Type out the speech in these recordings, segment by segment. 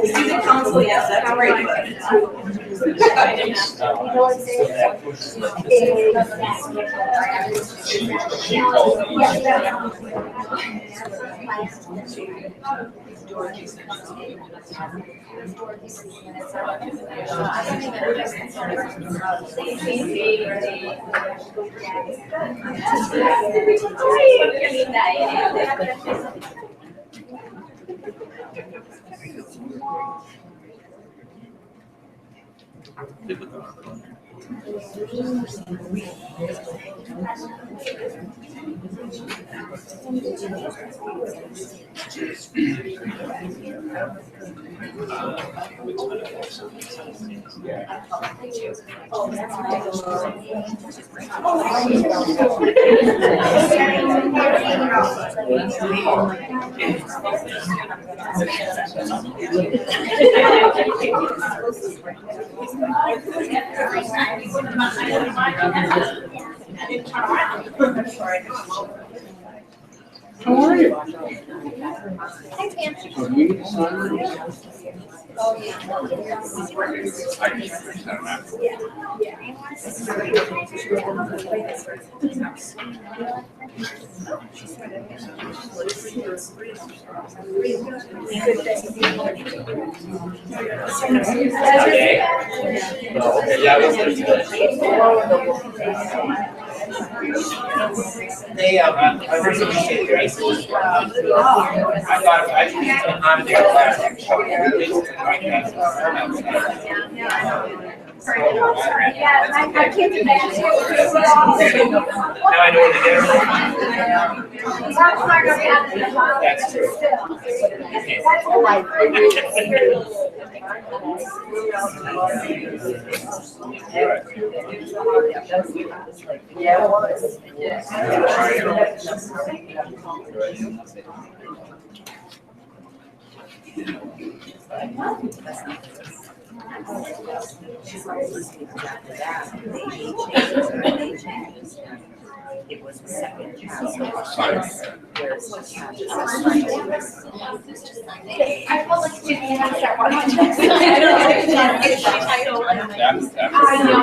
Student council, yes, that's great. How are you? Hi, Pam. They, I heard somebody say Grace was, I thought I should get some out of their class. Yeah, I can't do that. Now I know what to do. That's true. That's all right. Yeah, it was. It was the second child. I felt like Jimmy had to start watching. I know.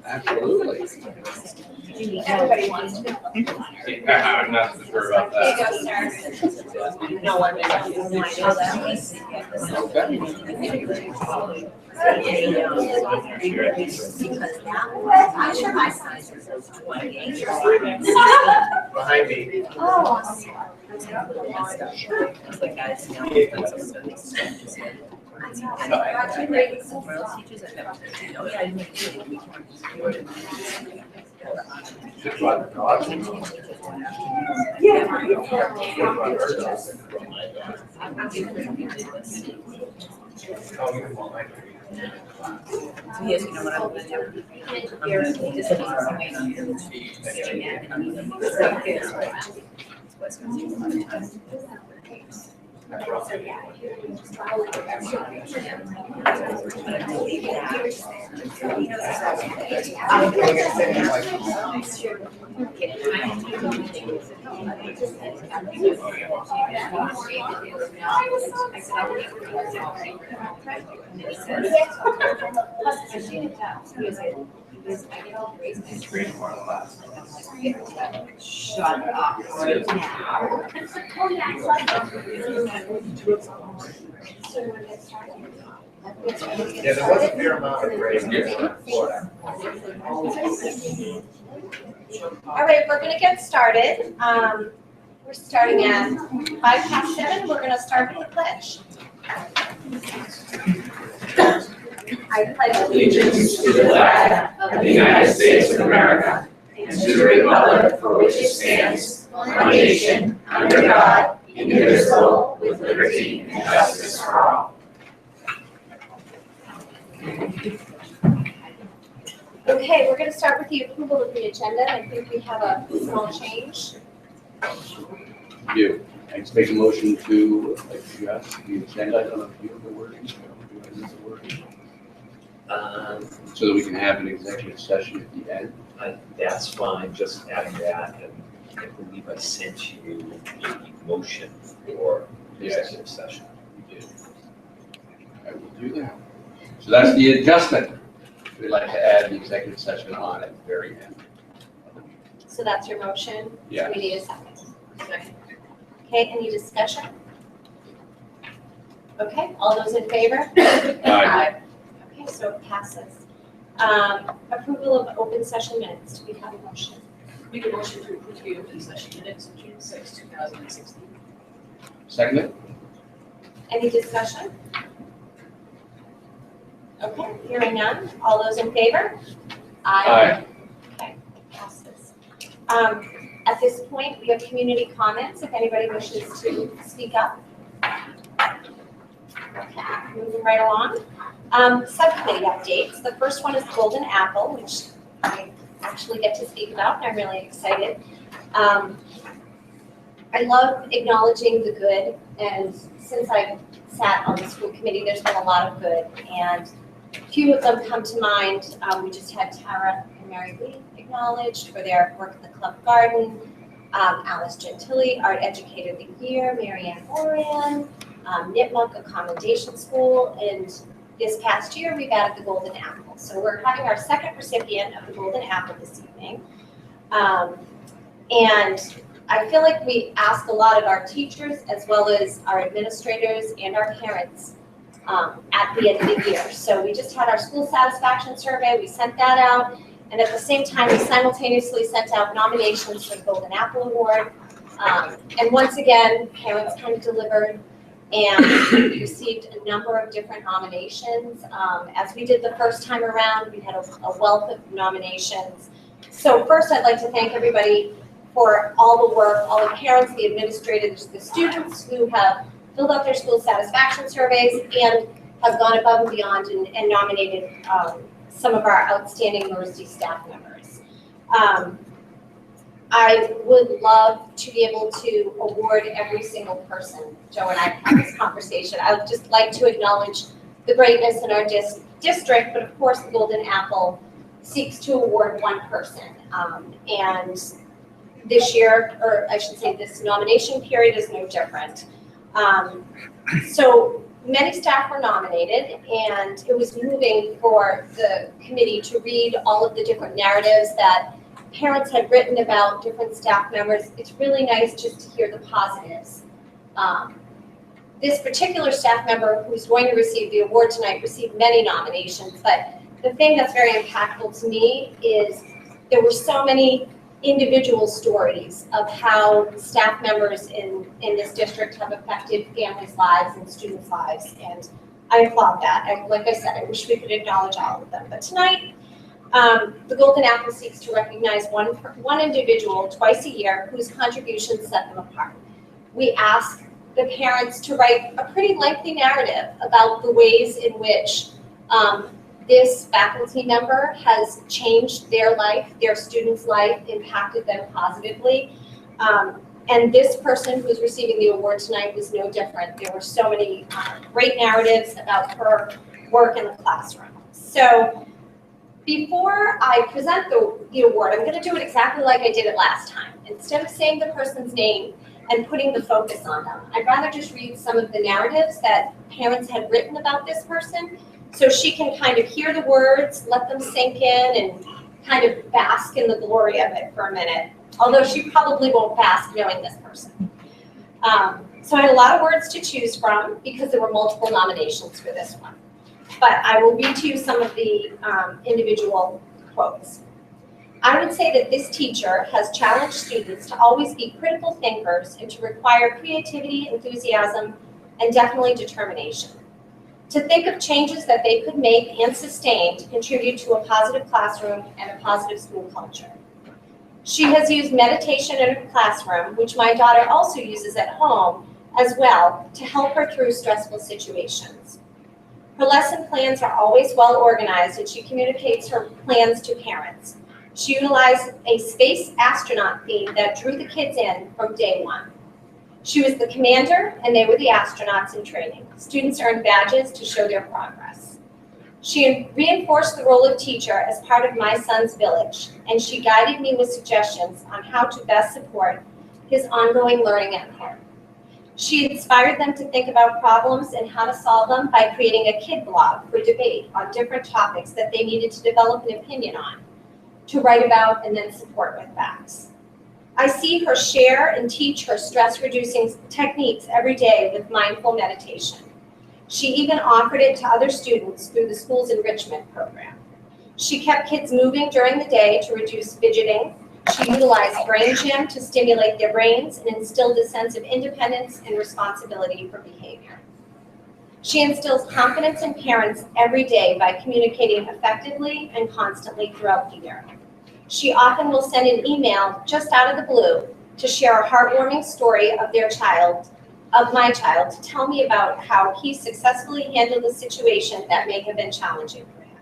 Absolutely. Everybody wants to. I'm not so sure about There you that. go, sir. No one knows that. Because that was, I'm sure my son. 28 years Behind me. Oh. But guys, now, teachers have never said, oh, yeah, I didn't do it. Yes, you know what I'm gonna do? I'm gonna just shut up right now. Yeah, there was a fair amount of grace here in Florida. All right, we're gonna get started. We're starting at 7:05. We're gonna start with the pledge. I pledge Allegiance to the flag of the United States of America and to the republic for which it stands, one nation, under God, indivisible, with liberty and justice for all. Okay, we're going to start with the approval of the agenda. I think we have a small change. You, I just make a motion to adjust the agenda. I don't know if you have the wording. Do I need the wording? So that we can have an executive session at the end. That's fine, just adding that, and I believe I sent you a motion for executive session. You did. I will do that. So that's the adjustment. We'd like to add the executive session on at the very end. So that's your motion? Yeah. Do we need a second? Okay, any discussion? Okay, all those in favor? Aye. Okay, so it passes. Approval of open session minutes. Do we have a motion? Make a motion to approve the open session minutes of June 6, 2016. Second? Any discussion? Okay, hearing none. All those in favor? Aye. Okay, passes. At this point, we have community comments, if anybody wishes to speak up. Okay, moving right along. Subcommittee updates. The first one is Golden Apple, which I actually get to speak about, and I'm really excited. I love acknowledging the good, and since I sat on the school committee, there's been a lot of good, and a few of them come to mind. We just had Tara and Mary Lee acknowledged for their work at the Club Garden, Alice Gentili, Art Educator of the Year, Marianne Moran, Nipmuc, a commendation school, and this past year we've added the Golden Apple. So we're having our second recipient of the Golden Apple this evening. And I feel like we ask a lot of our teachers as well as our administrators and our parents at the end of the year. So we just had our school satisfaction survey, we sent that out, and at the same time we simultaneously sent out nominations for the Golden Apple Award. And once again, parents kind of delivered and received a number of different nominations. As we did the first time around, we had a wealth of nominations. So first I'd like to thank everybody for all the work, all the parents, the administrators, the students who have filled out their school satisfaction surveys and have gone above and beyond and nominated some of our outstanding university staff members. I would love to be able to award every single person. Joe and I had this conversation. I would just like to acknowledge the greatness in our district, but of course the Golden Apple seeks to award one person. And this year, or I should say this nomination period is no different. So many staff were nominated, and it was moving for the committee to read all of the different narratives that parents had written about different staff members. It's really nice just to hear the positives. This particular staff member who's going to receive the award tonight received many nominations, but the thing that's very impactful to me is there were so many individual stories of how staff members in this district have affected families' lives and students' lives, and I applaud that. Like I said, I wish we could acknowledge all of them, but tonight, the Golden Apple seeks to recognize one individual twice a year whose contributions set them apart. We ask the parents to write a pretty lengthy narrative about the ways in which this faculty member has changed their life, their student's life, impacted them positively. And this person who's receiving the award tonight was no different. There were so many great narratives about her work in the classroom. So before I present the award, I'm going to do it exactly like I did it last time. Instead of saying the person's name and putting the focus on them, I'd rather just read some of the narratives that parents had written about this person, so she can kind of hear the words, let them sink in, and kind of bask in the glory of it for a minute, although she probably won't bask knowing this person. So I had a lot of words to choose from because there were multiple nominations for this one. But I will read to you some of the individual quotes. I would say that this teacher has challenged students to always be critical thinkers and to require creativity, enthusiasm, and definitely determination. To think of changes that they could make and sustain to contribute to a positive classroom and a positive school culture. She has used meditation in her classroom, which my daughter also uses at home as well, to help her through stressful situations. Her lesson plans are always well organized and she communicates her plans to parents. She utilized a space astronaut theme that drew the kids in from day one. She was the commander and they were the astronauts in training. Students earned badges to show their progress. She reinforced the role of teacher as part of my son's village, and she guided me with suggestions on how to best support his ongoing learning at home. She inspired them to think about problems and how to solve them by creating a kid blog for debate on different topics that they needed to develop an opinion on, to write about and then support with facts. I see her share and teach her stress-reducing techniques every day with mindful meditation. She even offered it to other students through the school's enrichment program. She kept kids moving during the day to reduce fidgeting. She utilized brain gym to stimulate their brains and instilled a sense of independence and responsibility for behavior. She instills confidence in parents every day by communicating effectively and constantly throughout the year. She often will send an email just out of the blue to share a heartwarming story of my child, to tell me about how he successfully handled a situation that may have been challenging for him.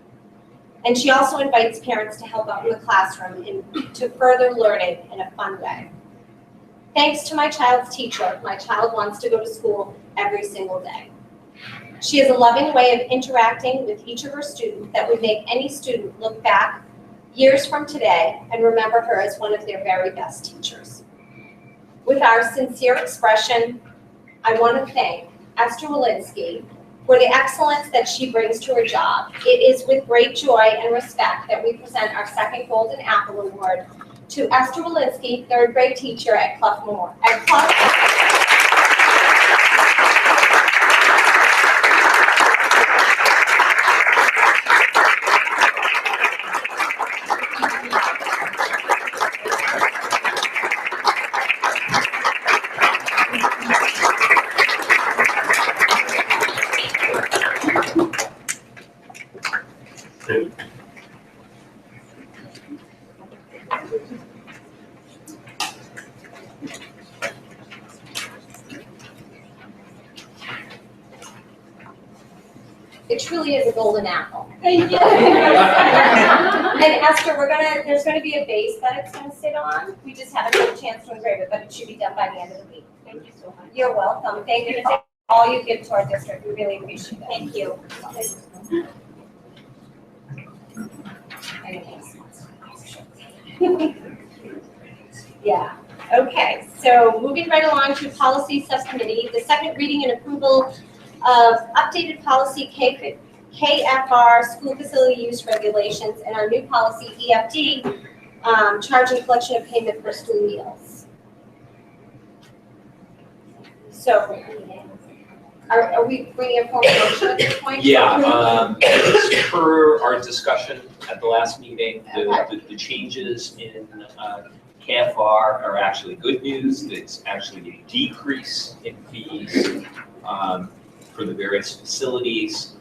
And she also invites parents to help out in the classroom and to further learning in a fun way. Thanks to my child's teacher, my child wants to go to school every single day. She has a loving way of interacting with each of her students that would make any student look back years from today and remember her as one of their very best teachers. With our sincere expression, I want to thank Esther Walensky for the excellence that she brings to her job. It is with great joy and respect that we present our second Golden Apple Award to Esther Walensky, third grade teacher at Clough Memorial. It truly is a golden apple. Thank you. And Esther, there's gonna be a base that it's gonna sit on. We just haven't had a chance to engrave it, but it should be done by the end of the week. Thank you so much. You're welcome. Thank you for all you give to our district. We really appreciate it. Thank you. Yeah. Okay. So moving right along to policy subcommittee, the second reading and approval of updated policy KFR, school facility use regulations, and our new policy EFD, charge and collection of payment for school meals. So, are we bringing a formal motion at this point? Yeah, per our discussion at the last meeting, the changes in KFR are actually good news. It's actually a decrease in fees for the various facilities,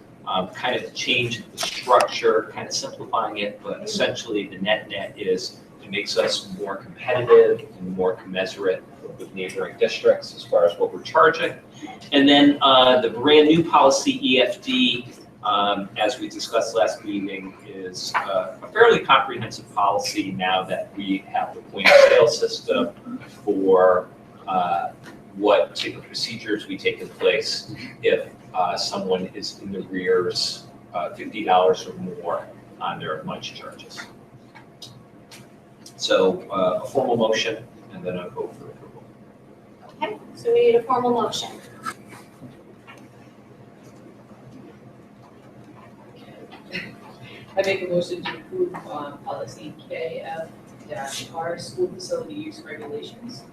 kind of change the structure, kind of simplifying it, but essentially the net is it makes us more competitive and more commensurate with neighboring districts as far as what we're charging. And then the brand new policy EFD, as we discussed last meeting, is a fairly comprehensive policy now that we have the point of sale system for what type of procedures we take in place if someone is in the rears $50 or more on their lunch charges. So a formal motion and then a vote for approval. Okay, so we need a formal motion. I make a motion to approve policy KF-R, school facility use regulations.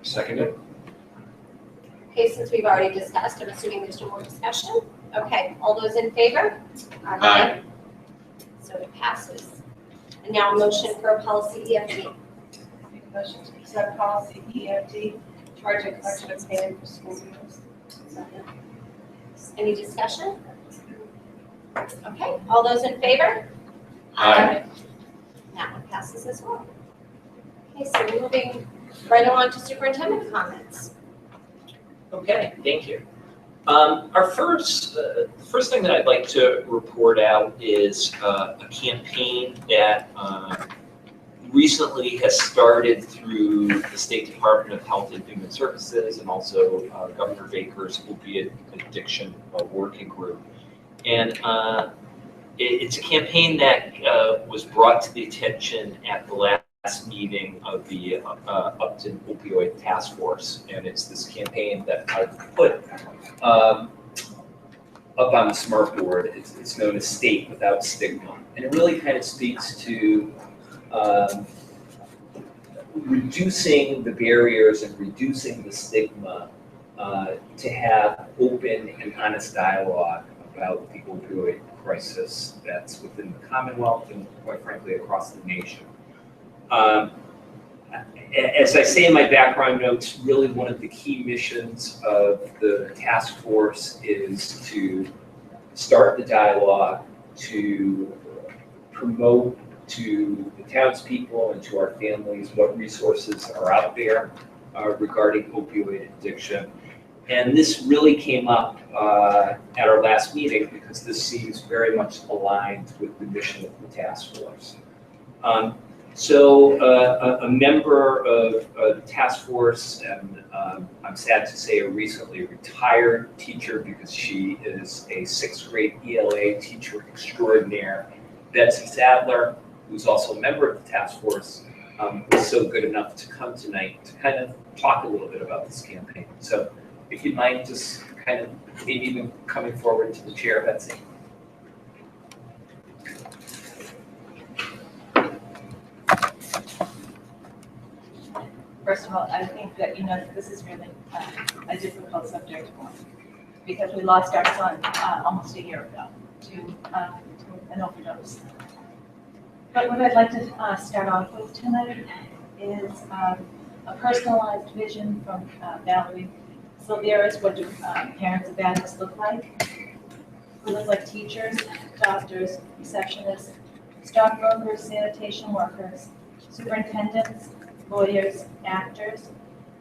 Seconded? Okay, since we've already discussed, I'm assuming there's no more discussion. Okay, all those in favor? Aye. So it passes. And now a motion for a policy EFD. Make a motion to accept policy EFD, charge and collection of payment for school meals. Any discussion? Okay, all those in favor? Aye. That one passes as well. Okay, so moving right along to superintendent comments. Okay, thank you. Our first thing that I'd like to report out is a campaign that recently has started through the State Department of Health and Human Services and also Governor Baker's Opiate Addiction Working Group. And it's a campaign that was brought to the attention at the last meeting of the Upton Opioid Task Force. And it's this campaign that I've put up on the smart board. It's known as State Without Stigma. And it really kind of speaks to reducing the barriers and reducing the stigma to have open and honest dialogue about the opioid crisis that's within the Commonwealth and quite frankly across the nation. As I say in my background notes, really one of the key missions of the task force is to start the dialogue, to promote to the townspeople and to our families what resources are out there regarding opioid addiction. And this really came up at our last meeting because this seems very much aligned with the mission of the task force. So a member of the task force, and I'm sad to say a recently retired teacher because she is a 6th grade ELA teacher extraordinaire, Betsy Sadler, who's also a member of the task force, was so good enough to come tonight to kind of talk a little bit about this campaign. So if you'd mind just kind of maybe even coming forward to the chair, Betsy. First of all, I think that, this is really a difficult subject for us because we lost our son almost a year ago to an overdose. But what I'd like to start off with tonight is a personalized vision from Valerie Silvera's What Do Parents of Addicts Look Like? We look like teachers, doctors, receptionists, stockbrokers, sanitation workers, superintendents, lawyers, actors,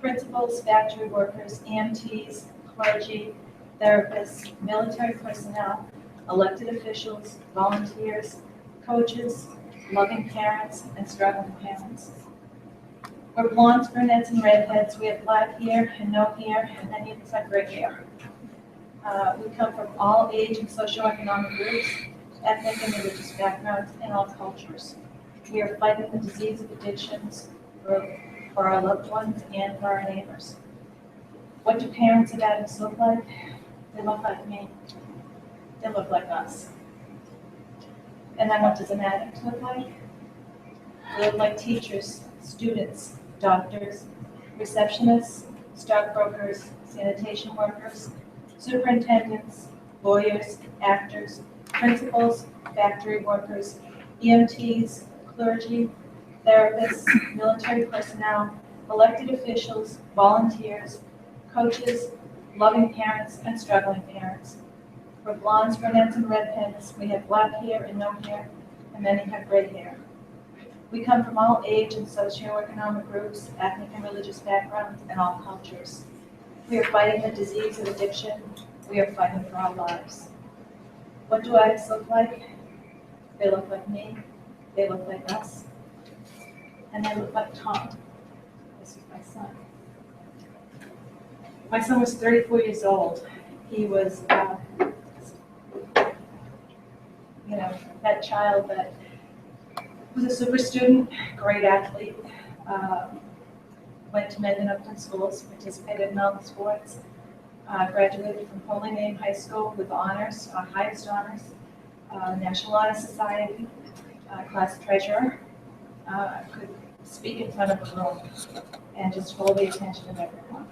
principals, factory workers, EMTs, clergy, therapists, military personnel, elected officials, volunteers, coaches, loving parents, and struggling parents. We're blondes, brunettes, and redheads. We have black hair and no hair, and many of us have gray hair. We come from all age and socioeconomic groups, ethnic and religious backgrounds, and all cultures. We are fighting the disease of addictions for our loved ones and for our neighbors. What do parents of addicts look like? They look like me. They look like us. And then what does an addict look like? They look like teachers, students, doctors, receptionists, stockbrokers, sanitation workers, superintendents, lawyers, actors, principals, factory workers, EMTs, clergy, therapists, military personnel, elected officials, volunteers, coaches, loving parents, and struggling parents. We're blondes, brunettes, and redheads. We have black hair and no hair, and many have gray hair. We come from all age and socioeconomic groups, ethnic and religious backgrounds, and all cultures. We are fighting the disease of addiction. We are fighting for our lives. What do addicts look like? They look like me. They look like us. And they look like Tom. This is my son. My son was 34 years old. He was, that child that was a super student, great athlete, went to Mendon-Upton schools, participated in all the sports, graduated from Holy Name High School with honors, highest honors, National Honor Society, class treasurer, could speak in front of a room and just hold the attention of everyone.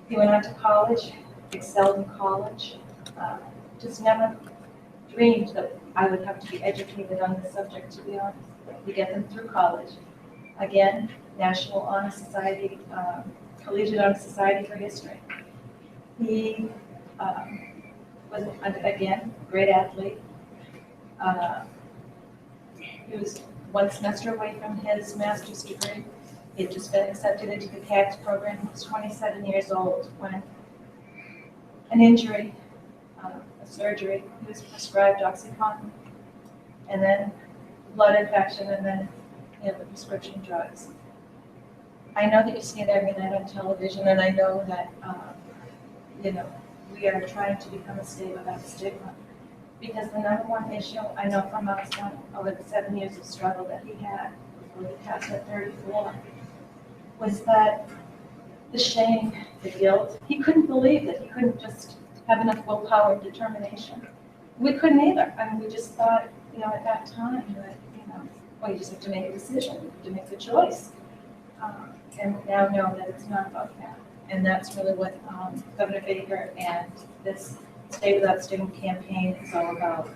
He went on to college, excelled in college, just never dreamed that I would have to be educated on this subject, to be honest. We get them through college. Again, National Honor Society, Collegiate Honor Society for History. He was, again, great athlete. He was one semester away from his master's degree. He had just been accepted into the CACS program. He was 27 years old when an injury, a surgery, he was prescribed OxyContin, and then blood infection, and then, the prescription drugs. I know that you see it every night on television, and I know that, we are trying to become a state without stigma. Because the number one issue, I know from my son, over the 7 years of struggle that he had before he passed at 34, was that the shame, the guilt. He couldn't believe that he couldn't just have enough willpower and determination. We couldn't either. I mean, we just thought, at that time that, well, you just have to make a decision, you have to make a choice. And we now know that it's not about that. And that's really what Governor Baker and this Stay Without Stigma campaign is all about.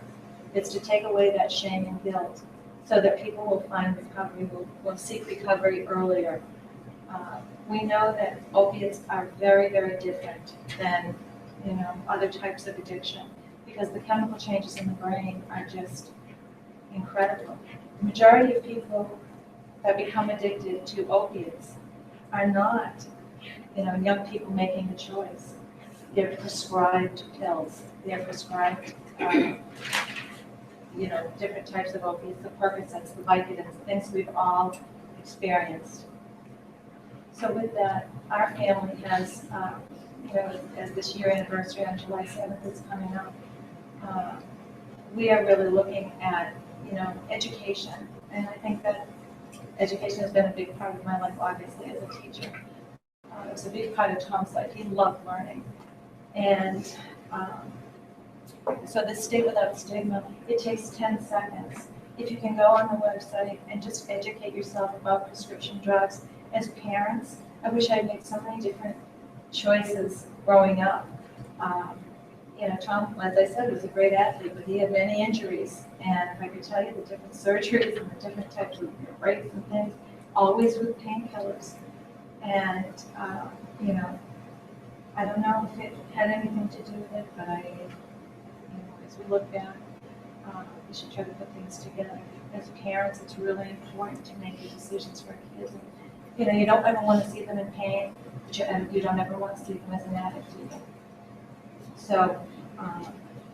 It's to take away that shame and guilt so that people will find recovery, will seek recovery earlier. We know that opiates are very, very different than, other types of addiction because the chemical changes in the brain are just incredible. The majority of people that become addicted to opiates are not, young people making the choice. They're prescribed pills. They're prescribed, different types of opiates, the Percocets, the Vicodins, things we've all experienced. So with that, our family has, as this year anniversary on July 7th is coming up, we are really looking at, education. And I think that education has been a big part of my life, obviously, as a teacher. It was a big part of Tom's life. He loved learning. And so the Stay Without Stigma, it takes 10 seconds. If you can go on the website and just educate yourself about prescription drugs. As parents, I wish I had made so many different choices growing up. Tom, as I said, was a great athlete, but he had many injuries. And if I could tell you the different surgeries and the different types of breaks and things, always with painkillers. And, I don't know if it had anything to do with it, but as we look back, we should try to put things together. As parents, it's really important to make the decisions for kids. And, you don't ever want to see them in pain, but you don't ever want to see them as an addict either. So,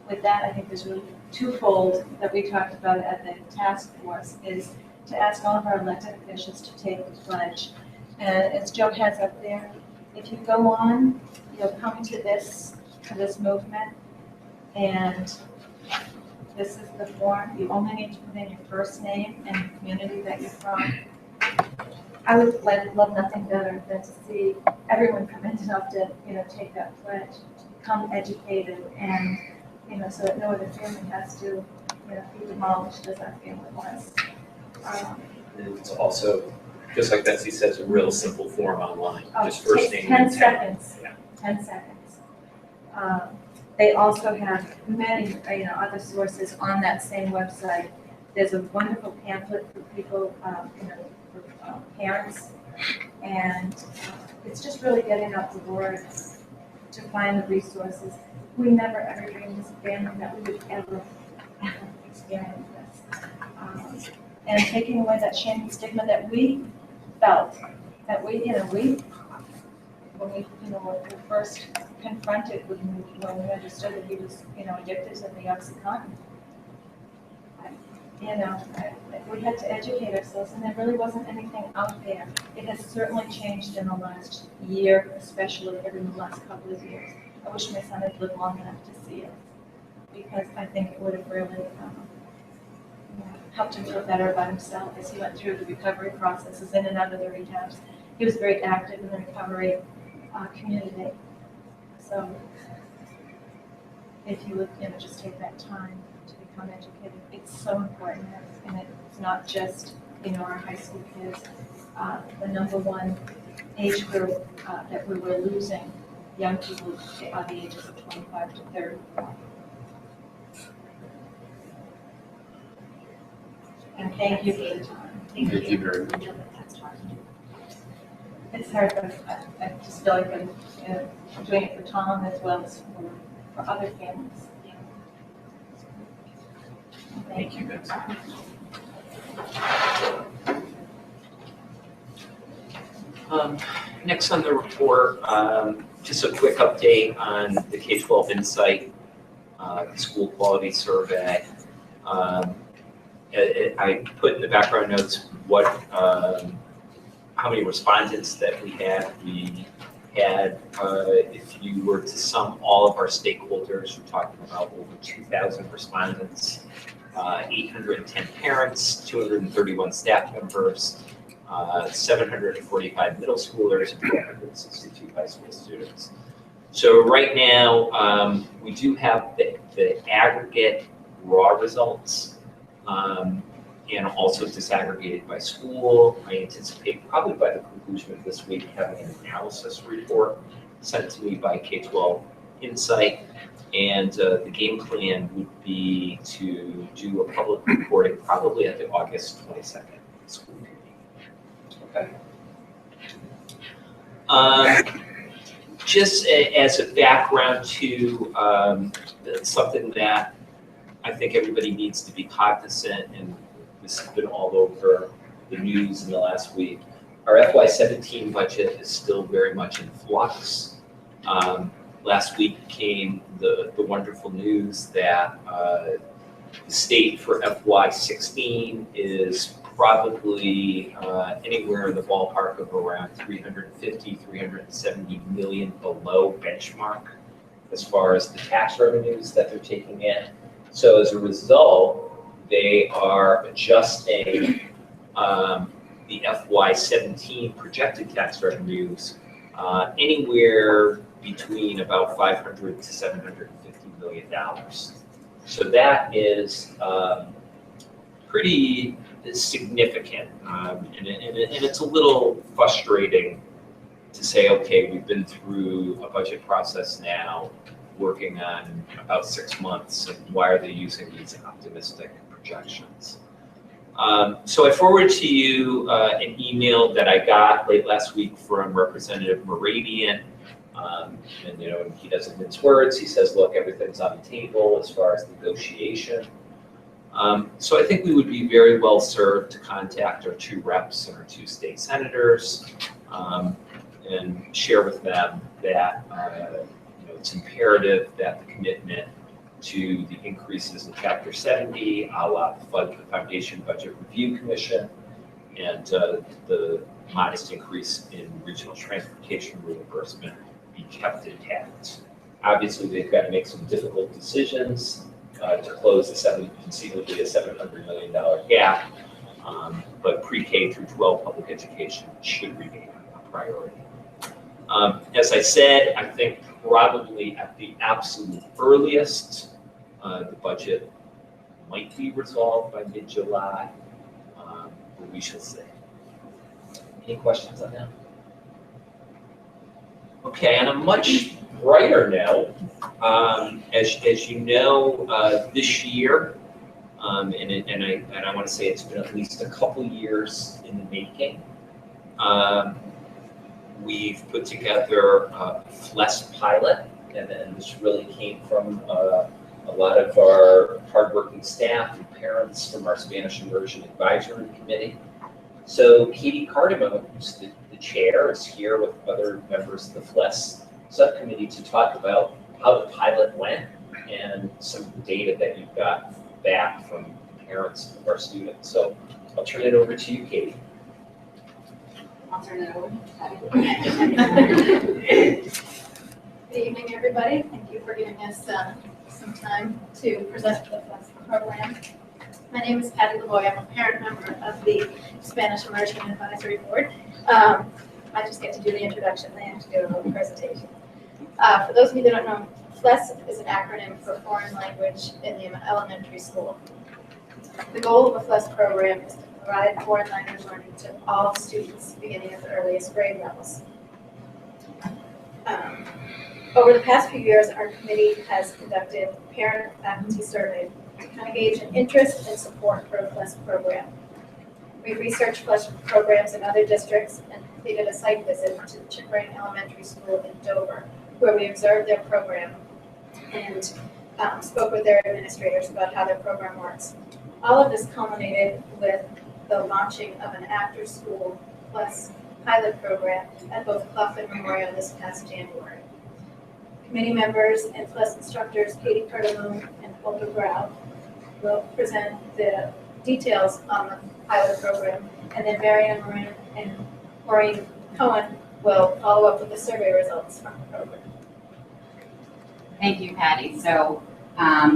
with that, I think there's really twofold that we talked about at the task force is to ask all of our elected officials to take the pledge. And as Joe has up there, if you go on, you'll come to this movement, and this is the form. You only need to put in your first name and the community that you're from. I would love nothing better than to see everyone from Mendon-Upton, take that pledge, to become educated, and so that no other family has to, be demolished as our family was. And it's also, just like Betsy says, a real simple form online, just first name. 10 seconds. Yeah. 10 seconds. They also have many, other sources on that same website. There's a wonderful pamphlet for people, for parents, and it's just really getting out the word to find the resources. We never ever dreamed as a family that we would ever experience this. And taking away that shame and stigma that we felt, that we when we were first confronted when we understood that he was, addicted to the OxyContin. We had to educate ourselves, and there really wasn't anything out there. It has certainly changed in the last year, especially in the last couple of years. I wish my son had lived long enough to see it, because I think it would have really helped him feel better about himself as he went through the recovery processes in and out of the rehabs. He was very active in the recovery community. So if you would, just take that time to become educated, it's so important, and it's not just, our high school kids. The number one age group that we were losing young people are the ages of 25 to 34. And thank you for the time. Thank you very much. It's hard, but I just feel like I'm doing it for Tom as well as for other families. Thank you, Betsy. Next on the report, Just a quick update on the K12 Insight, the school quality survey. I put in the background notes what, how many respondents that we had. We had, if you were to sum all of our stakeholders, we're talking about over 2,000 respondents, 810 parents, 231 staff members, 745 middle schoolers, and 462 high school students. So right now, we do have the aggregate raw results, and also disaggregated by school. I anticipate probably by the conclusion of this week having an analysis report sent to me by K12 Insight. And the game plan would be to do a public reporting probably at the August 22nd school meeting. Okay. Just as a background to something that I think everybody needs to be cognizant, and this has been all over the news in the last week. Our FY17 budget is still very much in flux. Last week came the wonderful news that the state for FY16 is probably anywhere in the ballpark of around 350, 370 million below benchmark as far as the tax revenues that they're taking in. So as a result, they are adjusting the FY17 projected tax revenues anywhere between about $500 to $750 million. So that is pretty significant, and it's a little frustrating to say, okay, we've been through a budget process now, working on about 6 months, and why are they using these optimistic projections? So I forwarded to you an email that I got late last week from Representative Moravian, and you know, he doesn't mince words. He says, look, everything's on the table as far as negotiation. So I think we would be very well served to contact our 2 reps and our 2 state senators, and share with them that you know, it's imperative that the commitment to the increases in Chapter 70, a la the Foundation Budget Review Commission, and the modest increase in regional transportation reimbursement be kept intact. Obviously, they've got to make some difficult decisions to close conceivably a $700 million gap, but pre-K through 12 public education should remain a priority. As I said, I think probably at the absolute earliest, the budget might be resolved by mid-July, but we shall see. Any questions on that? Okay, on a much brighter note, as you know, this year, and I want to say it's been at least a couple years in the making. We've put together a FLES pilot, and then this really came from a lot of our hardworking staff and parents from our Spanish Immersion Advisory Committee. So Katie Cardamone, who's the chair, is here with other members of the FLES subcommittee to talk about how the pilot went and some of the data that you've got back from parents of our students. So I'll turn it over to you, Katie. I'll turn it over. Good evening, everybody. Thank you for giving us some time to present the FLES program. My name is Patty Lavoy. I'm a parent member of the Spanish Immersion Advisory Board. I just get to do the introduction, they have to do a whole presentation. For those of you that don't know, FLES is an acronym for Foreign Language in the Elementary School. The goal of the FLES program is to provide foreign language learning to all students beginning at the earliest grade levels. Over the past few years, our committee has conducted parent and faculty surveys to kind of gauge an interest and support for the FLES program. We researched FLES programs in other districts and completed a site visit to Chickering Elementary School in Dover, where we observed their program and spoke with their administrators about how their program works. All of this culminated with the launching of an after-school FLES pilot program at both Clough and Memorial this past January. committee members and plus instructors Katie Cardamone and Walter Grau will present the details on the pilot program, and then Marianne Moran and Maureen Cohen will follow up with the survey results from the program. Thank you, Patty. So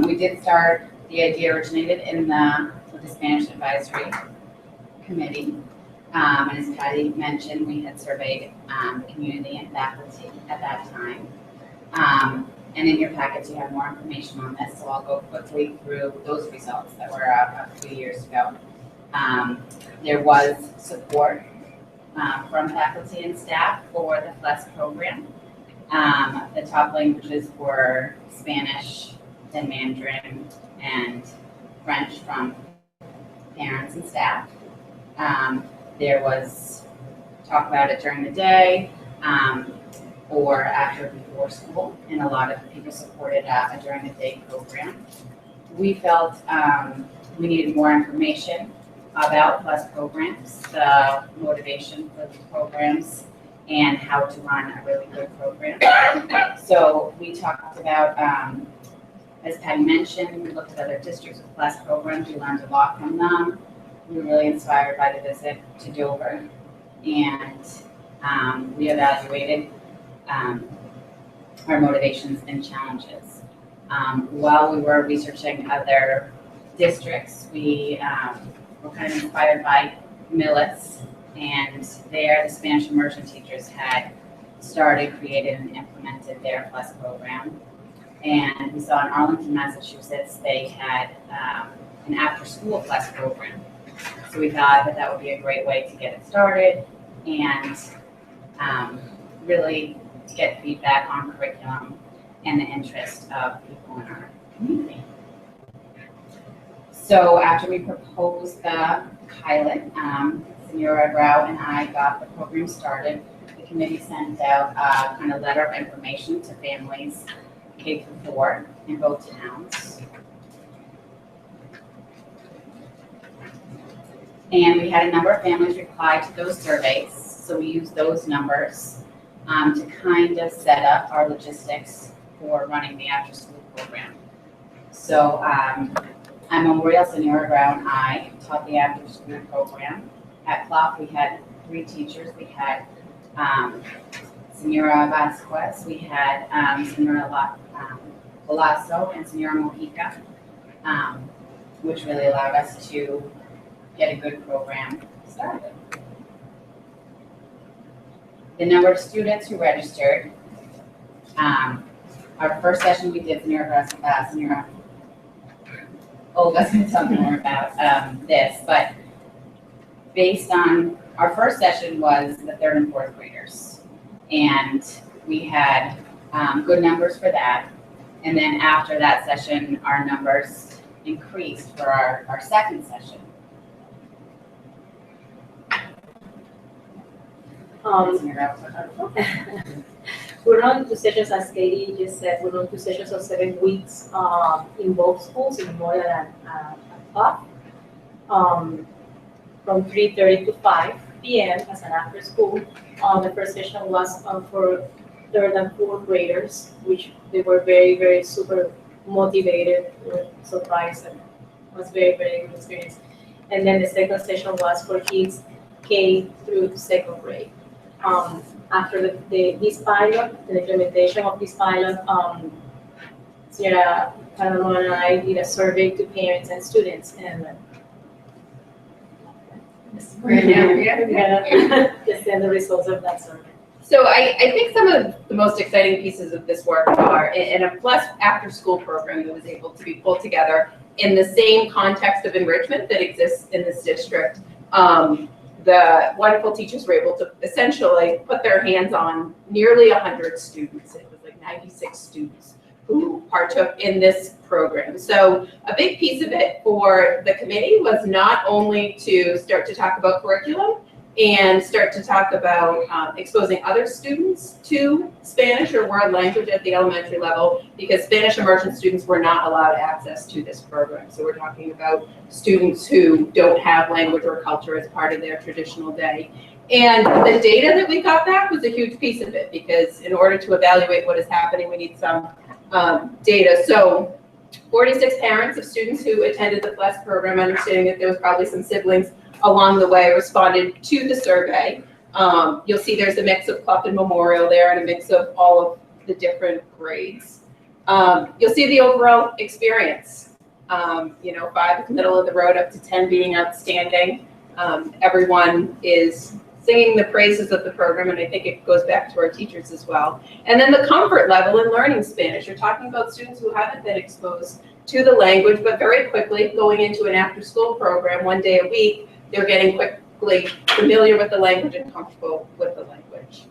we did start, the idea originated with the Spanish Advisory Committee. And as Patty mentioned, we had surveyed the community and faculty at that time. And in your packets, you have more information on this, so I'll go quickly through those results that were a few years ago. There was support from faculty and staff for the FLES program. The top languages were Spanish, then Mandarin, and French from parents and staff. There was talk about it during the day, or after before school, and a lot of people supported during the day program. We felt we needed more information about FLES programs, the motivation for the programs, and how to run a really good program. So we talked about, as Patty mentioned, we looked at other districts with FLES programs. We learned a lot from them. We were really inspired by the visit to Dover, and we evaluated our motivations and challenges. While we were researching other districts, we were kind of inspired by Millis, and there the Spanish immersion teachers had started, created, and implemented their FLES program. And we saw in Arlington, Massachusetts, they had an after-school FLES program. So we thought that that would be a great way to get it started and really get feedback on curriculum and the interest of people in our community. So after we proposed the pilot, Senora Grau and I got the program started. The committee sent out a kind of letter of information to families K-4 in both towns. And we had a number of families reply to those surveys, so we used those numbers to kind of set up our logistics for running the after-school program. So I'm Memorial, Senora Grau and I taught the after-school program. At Clough, we had 3 teachers. We had Senora Vasquez, we had Senora Velasco, and Senora Mojica, which really allowed us to get a good program started. The number of students who registered, our first session we did, Senora Olga's going to talk more about this, but based on, our first session was the 3rd and 4th graders, and we had good numbers for that. And then after that session, our numbers increased for our second session. We run 2 sessions, as Katie just said, we run 2 sessions of 7 weeks in both schools, in Memorial and Clough, from 3:30 to 5 p.m. as an after school. The first session was for 3rd and 4th graders, which they were very, very super motivated, surprised, and was very, very good experience. And then the second session was for kids K through 2nd grade. After this pilot, the implementation of this pilot, Sierra Panama and I did a survey to parents and students, and we're gonna send the results of that survey. So I think some of the most exciting pieces of this work are in a FLES after-school program that was able to be pulled together in the same context of enrichment that exists in this district. The wonderful teachers were able to essentially put their hands on nearly 100 students. It was like 96 students who partook in this program. So a big piece of it for the committee was not only to start to talk about curriculum and start to talk about exposing other students to Spanish or world language at the elementary level, because Spanish immersion students were not allowed access to this program. So we're talking about students who don't have language or culture as part of their traditional day. And the data that we got back was a huge piece of it, because in order to evaluate what is happening, we need some data. So 46 parents of students who attended the FLES program, understanding that there was probably some siblings along the way, responded to the survey. You'll see there's a mix of Clough and Memorial there and a mix of all of the different grades. You'll see the overall experience. 5 at the middle of the road, up to 10 being outstanding. Everyone is singing the praises of the program, and I think it goes back to our teachers as well. And then the comfort level in learning Spanish. You're talking about students who haven't been exposed to the language, but very quickly going into an after-school program 1 day a week, they're getting quickly familiar with the language and comfortable with the language.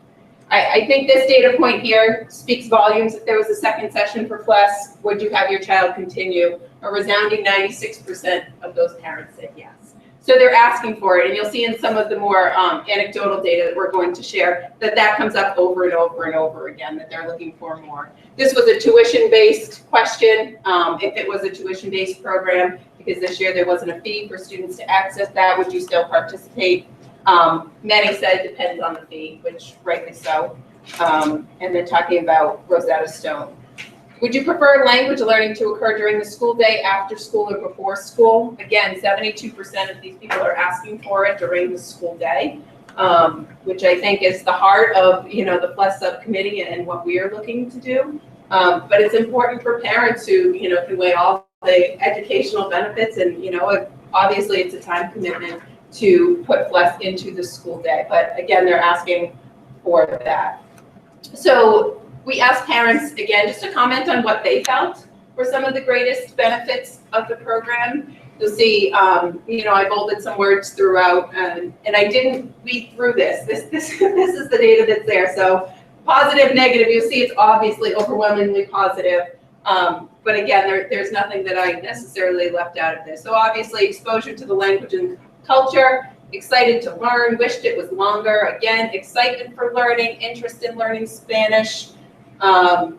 I think this data point here speaks volumes. If there was a second session for FLES, would you have your child continue? A resounding 96% of those parents said yes. So they're asking for it, and you'll see in some of the more anecdotal data that we're going to share that comes up over and over and over again, that they're looking for more. This was a tuition-based question. If it was a tuition-based program, because this year there wasn't a fee for students to access that, would you still participate? Many said depends on the fee, which rightly so. And then talking about Rosetta Stone. Would you prefer language learning to occur during the school day, after school, or before school? Again, 72% of these people are asking for it during the school day, which I think is the heart of the FLES subcommittee and what we are looking to do. But it's important for parents who can weigh all the educational benefits, and obviously it's a time commitment to put FLES into the school day. But again, they're asking for that. So we asked parents, again, just to comment on what they felt were some of the greatest benefits of the program. You'll see, I bolded some words throughout, and I didn't read through this. This is the data that's there. So positive, negative, you'll see it's obviously overwhelmingly positive. But again, there's nothing that I necessarily left out of this. So obviously exposure to the language and culture, excited to learn, wished it was longer. Again, excitement for learning, interest in learning Spanish. So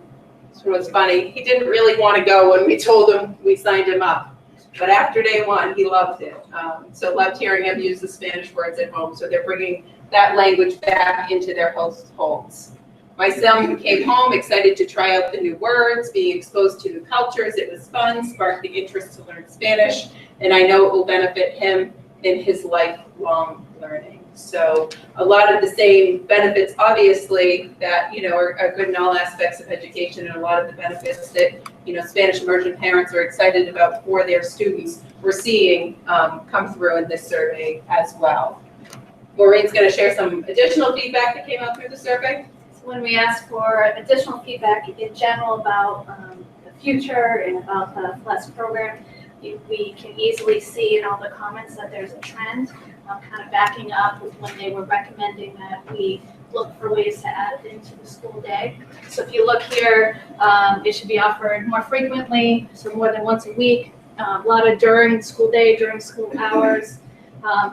it was funny. He didn't really want to go when we told him we signed him up. But after day 1, he loved it. So loved hearing him use the Spanish words at home. So they're bringing that language back into their households. My son came home excited to try out the new words, being exposed to new cultures. It was fun, sparked the interest to learn Spanish, and I know it will benefit him in his lifelong learning. So a lot of the same benefits, obviously, that are good in all aspects of education, and a lot of the benefits that Spanish immersion parents are excited about for their students, we're seeing come through in this survey as well. Maureen's going to share some additional feedback that came out through the survey. So when we asked for additional feedback in general about the future and about the FLES program, we can easily see in all the comments that there's a trend kind of backing up with when they were recommending that we look for ways to add it into the school day. So if you look here, it should be offered more frequently, so more than once a week, a lot of during school day, during school hours.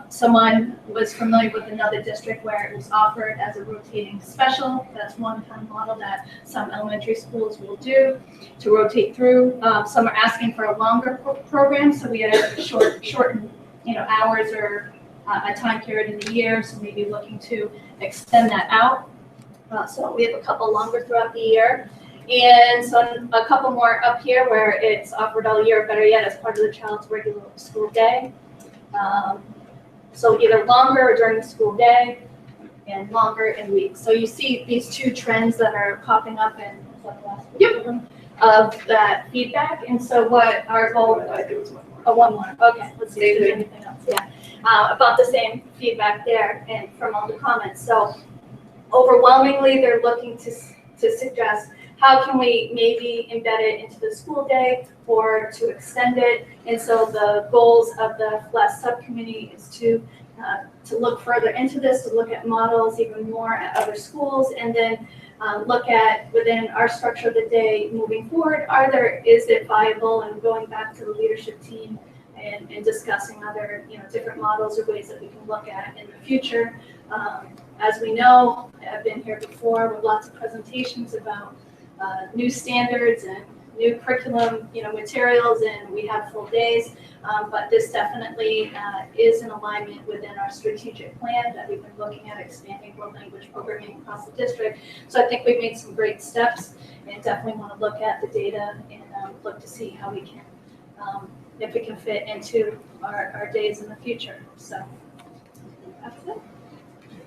Someone was familiar with another district where it was offered as a rotating special. That's one kind of model that some elementary schools will do to rotate through. Some are asking for a longer program, so we had shortened hours or a time period in the year, so maybe looking to extend that out. So we have a couple longer throughout the year. And so a couple more up here where it's offered all year, better yet, as part of the child's regular school day. So either longer during the school day and longer in weeks. So you see these two trends that are popping up in of that feedback. And so what our goal, one more. Okay, let's see if there's anything else. Yeah, about the same feedback there and from all the comments. So overwhelmingly, they're looking to suggest how can we maybe embed it into the school day or to extend it. And so the goals of the FLES subcommittee is to look further into this, to look at models even more at other schools, and then look at within our structure of the day moving forward, is it viable, and going back to the leadership team and discussing other different models or ways that we can look at in the future. As we know, I've been here before with lots of presentations about new standards and new curriculum, materials, and we have full days. But this definitely is in alignment within our strategic plan that we've been looking at expanding world language programming across the district. So I think we've made some great steps and definitely want to look at the data and look to see how we can, if it can fit into our days in the future. So that's it.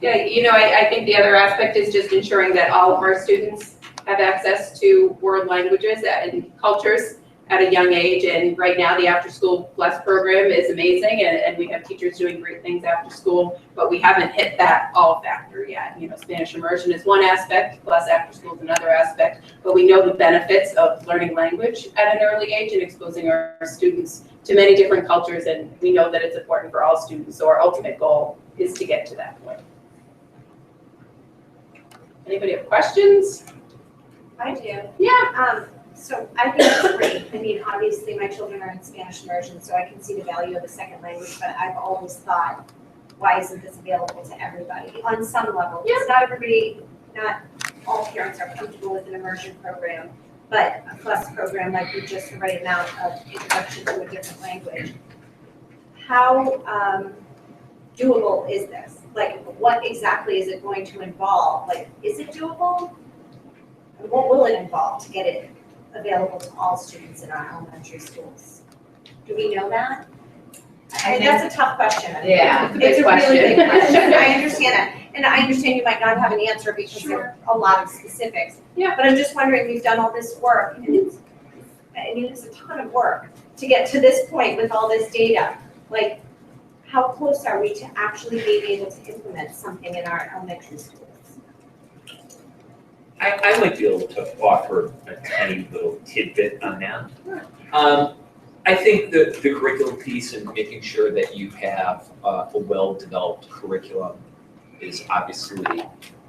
Yeah, I think the other aspect is just ensuring that all of our students have access to world languages and cultures at a young age. And right now, the After School Plus program is amazing, and we have teachers doing great things after school, but we haven't hit that all factor yet. Spanish immersion is one aspect, plus after school is another aspect, but we know the benefits of learning language at an early age and exposing our students to many different cultures, and we know that it's important for all students, so our ultimate goal is to get to that point. Anybody have questions? I do. Yeah. So I think it's great. I mean, obviously my children are in Spanish immersion, so I can see the value of the second language, but I've always thought, why isn't this available to everybody on some level? Because not all parents are comfortable with an immersion program, but a plus program might be just the right amount of introduction to a different language. How doable is this? Like, what exactly is it going to involve? Like, is it doable? And what will it involve to get it available to all students in our elementary schools? Do we know that? I mean, that's a tough question. Yeah, It's a really big question. question. I understand that. And I understand you might not have an answer because there are a lot of specifics. Yeah. But I'm just wondering, we've done all this work, and it's a ton of work to get to this point with all this data. Like, how close are we to actually being able to implement something in our elementary schools? I might be able to offer a tiny little tidbit on that. I think the curriculum piece and making sure that you have a well-developed curriculum is obviously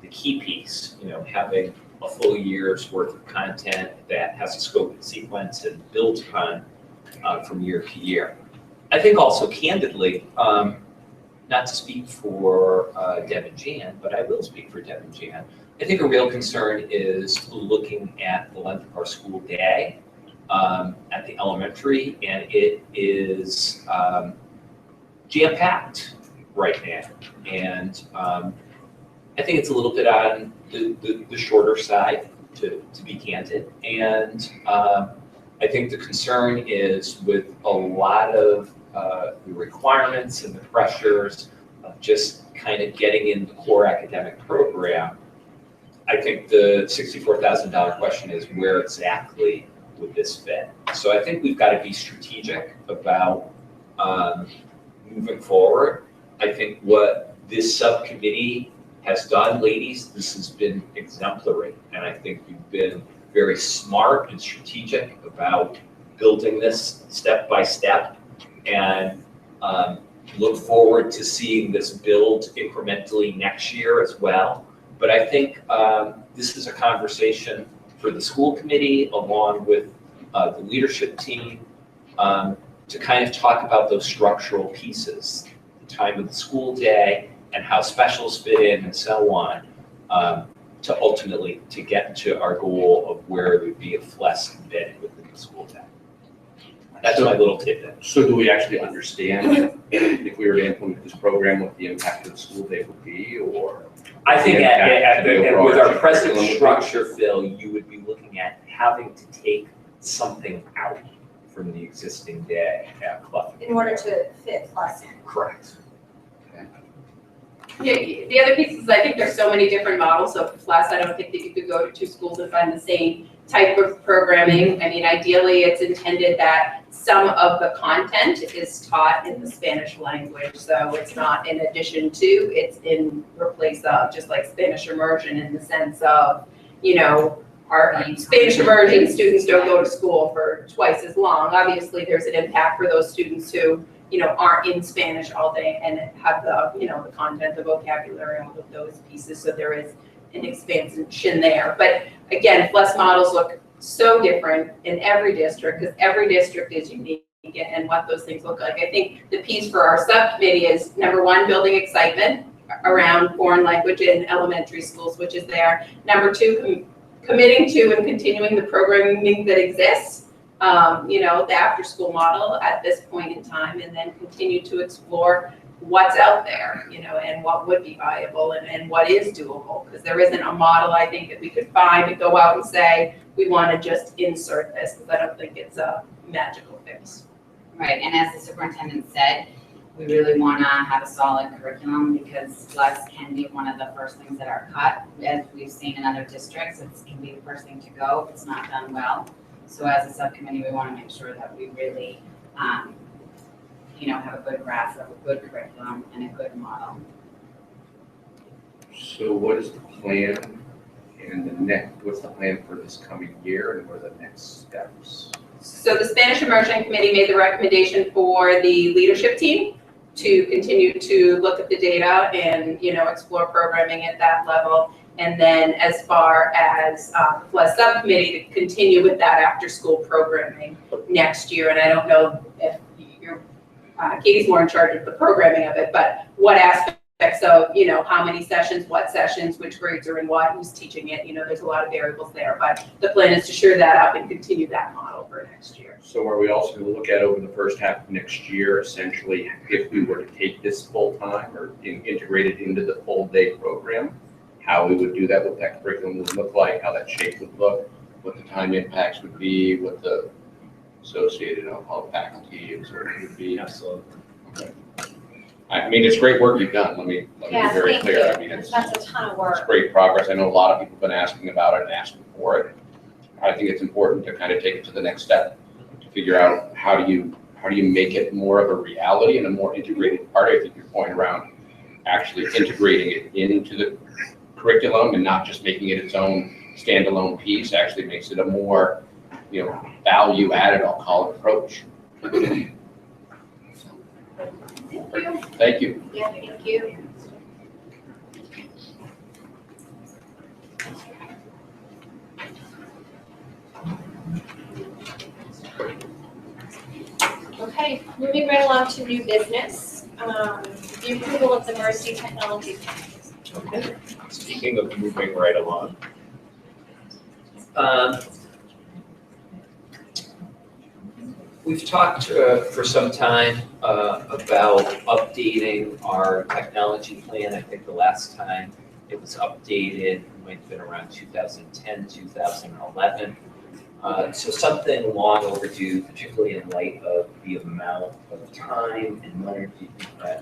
the key piece. Having a full year's worth of content that has a scope and sequence and builds upon from year to year. I think also candidly, not to speak for Deb and Jan, but I will speak for Deb and Jan. I think a real concern is looking at the length of our school day at the elementary, and it is jam-packed right now. And I think it's a little bit on the shorter side, to be candid. And I think the concern is with a lot of the requirements and the pressures of just kind of getting in the core academic program. I think the $64,000 question is, where exactly would this fit? So I think we've got to be strategic about moving forward. I think what this subcommittee has done, ladies, this has been exemplary. And I think you've been very smart and strategic about building this step by step, and look forward to seeing this build incrementally next year as well. But I think this is a conversation for the school committee along with the leadership team to kind of talk about those structural pieces, the time of the school day and how specials fit in and so on, to ultimately to get to our goal of where it would be a FLES embedded within the school day. That's my little tidbit. So do we actually understand if we were to implement this program, what the impact of the school day would be, or? I think with our present curriculum structure, Phil, you would be looking at having to take something out from the existing day at Clough. In order to fit plus in. Correct. Yeah, the other piece is I think there's so many different models. So for FLES, I don't think that you could go to two schools and find the same type of programming. I mean, ideally, it's intended that some of the content is taught in the Spanish language. So it's not in addition to, it's in replace of, just like Spanish immersion in the sense of, our Spanish immersion students don't go to school for twice as long. Obviously, there's an impact for those students who aren't in Spanish all day and have the, the content, the vocabulary, all of those pieces. So there is an expansion there. But again, FLES models look so different in every district because every district is unique and what those things look like. I think the piece for our subcommittee is, number one, building excitement around foreign language in elementary schools, which is there. Number two, committing to and continuing the programming that exists, the after-school model at this point in time, and then continue to explore what's out there, and what would be viable and what is doable. Because there isn't a model, I think, that we could find to go out and say, we want to just insert this, because I don't think it's a magical fix. Right, and as the superintendent said, we really want to have a solid curriculum because less can be one of the first things that are cut. As we've seen in other districts, it can be the first thing to go if it's not done well. So as a subcommittee, we want to make sure that we really, have a good grasp of a good curriculum and a good model. So what is the plan what's the plan for this coming year and what are the next steps? So the Spanish Immersion Committee made the recommendation for the leadership team to continue to look at the data and, explore programming at that level. And then as far as the FLES subcommittee to continue with that after-school programming next year. And I don't know if Katie's more in charge of the programming of it, but what aspects of, how many sessions, what sessions, which grades are in what, who's teaching it, there's a lot of variables there. But the plan is to shore that up and continue that model for next year. So are we also going to look at over the first half of next year, essentially, if we were to take this full-time or integrate it into the full-day program, how we would do that, what that curriculum would look like, how that shape would look, what the time impacts would be, what the associated, faculty and sort of would be. Absolutely. Okay. I mean, it's great work you've done. Let me be very clear. I mean, That's a ton of work. it's great progress. I know a lot of people have been asking about it and asking for it. I think it's important to kind of take it to the next step, to figure out how do you make it more of a reality and a more integrated part. I think your point around actually integrating it into the curriculum and not just making it its own standalone piece actually makes it a more, value added, I'll call it, approach. Thank you. Yeah, thank you. Okay, moving right along to new business, the approval of the Mercy Technology Plan. Okay. Speaking of moving right along. We've talked for some time about updating our technology plan. I think the last time it was updated might have been around 2010, 2011. So something long overdue, particularly in light of the amount of time and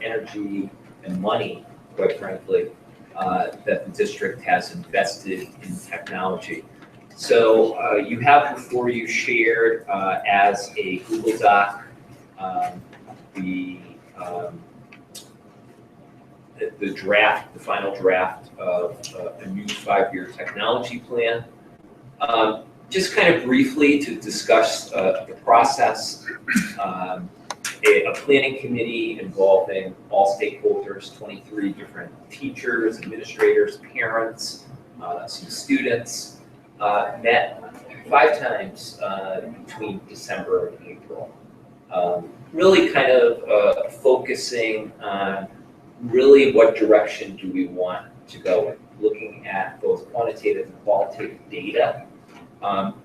energy and money, quite frankly, that the district has invested in technology. So you have before you shared as a Google Doc the final draft of a new 5-year technology plan. Just kind of briefly to discuss the process, a planning committee involving all stakeholders, 23 different teachers, administrators, parents, some students, met 5 times between December and April. Really kind of focusing on really what direction do we want to go in, looking at both quantitative and qualitative data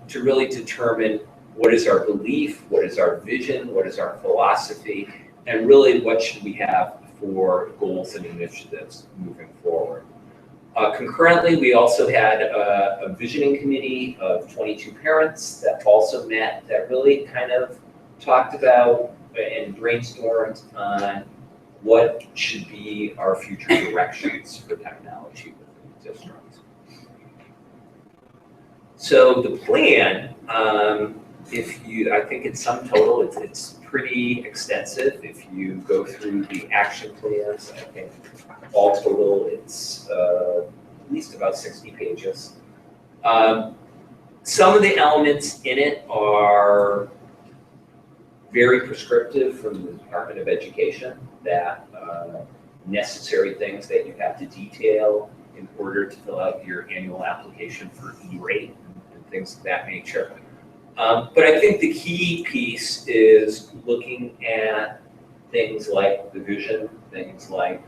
to really determine what is our belief, what is our vision, what is our philosophy, and really what should we have for goals and initiatives moving forward. Concurrently, we also had a visioning committee of 22 parents that also met that really kind of talked about and brainstormed on what should be our future directions for technology within the district. So the plan, I think in sum total, it's pretty extensive. If you go through the action plans, I think all total, it's at least about 60 pages. Some of the elements in it are very prescriptive from the Department of Education, that necessary things that you have to detail in order to fill out your annual application for E-rate and things of that nature. But I think the key piece is looking at things like the vision, things like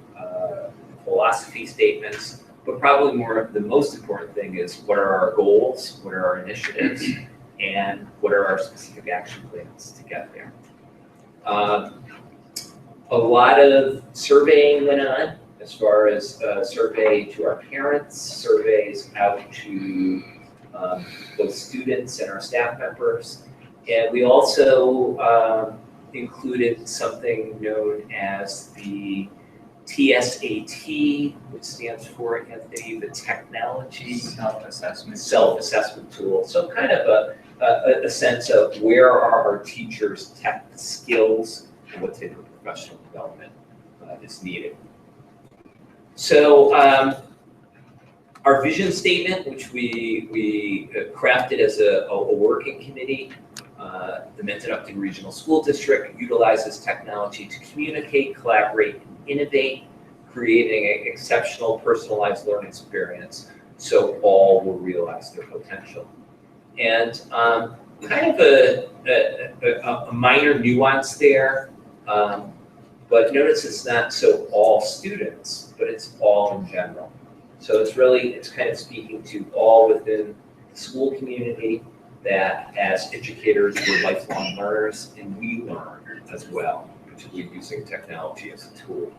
philosophy statements, But probably the most important thing is what are our goals, what are our initiatives, and what are our specific action plans to get there. A lot of surveying went on as far as survey to our parents, surveys out to both students and our staff members. And we also included something known as the TSAT, which stands for, Anthony, the Technology Self-Assessment Tool. So kind of a sense of where are our teachers' tech skills and what type of professional development is needed. So our vision statement, which we crafted as a working committee, the Mendon-Upton Regional School District utilizes technology to communicate, collaborate, and innovate, creating an exceptional personalized learning experience so all will realize their potential. And kind of a minor nuance there, but notice it's not so all students, but it's all in general. So it's kind of speaking to all within the school community that as educators, we're lifelong learners and we learn as well, particularly using technology as a tool.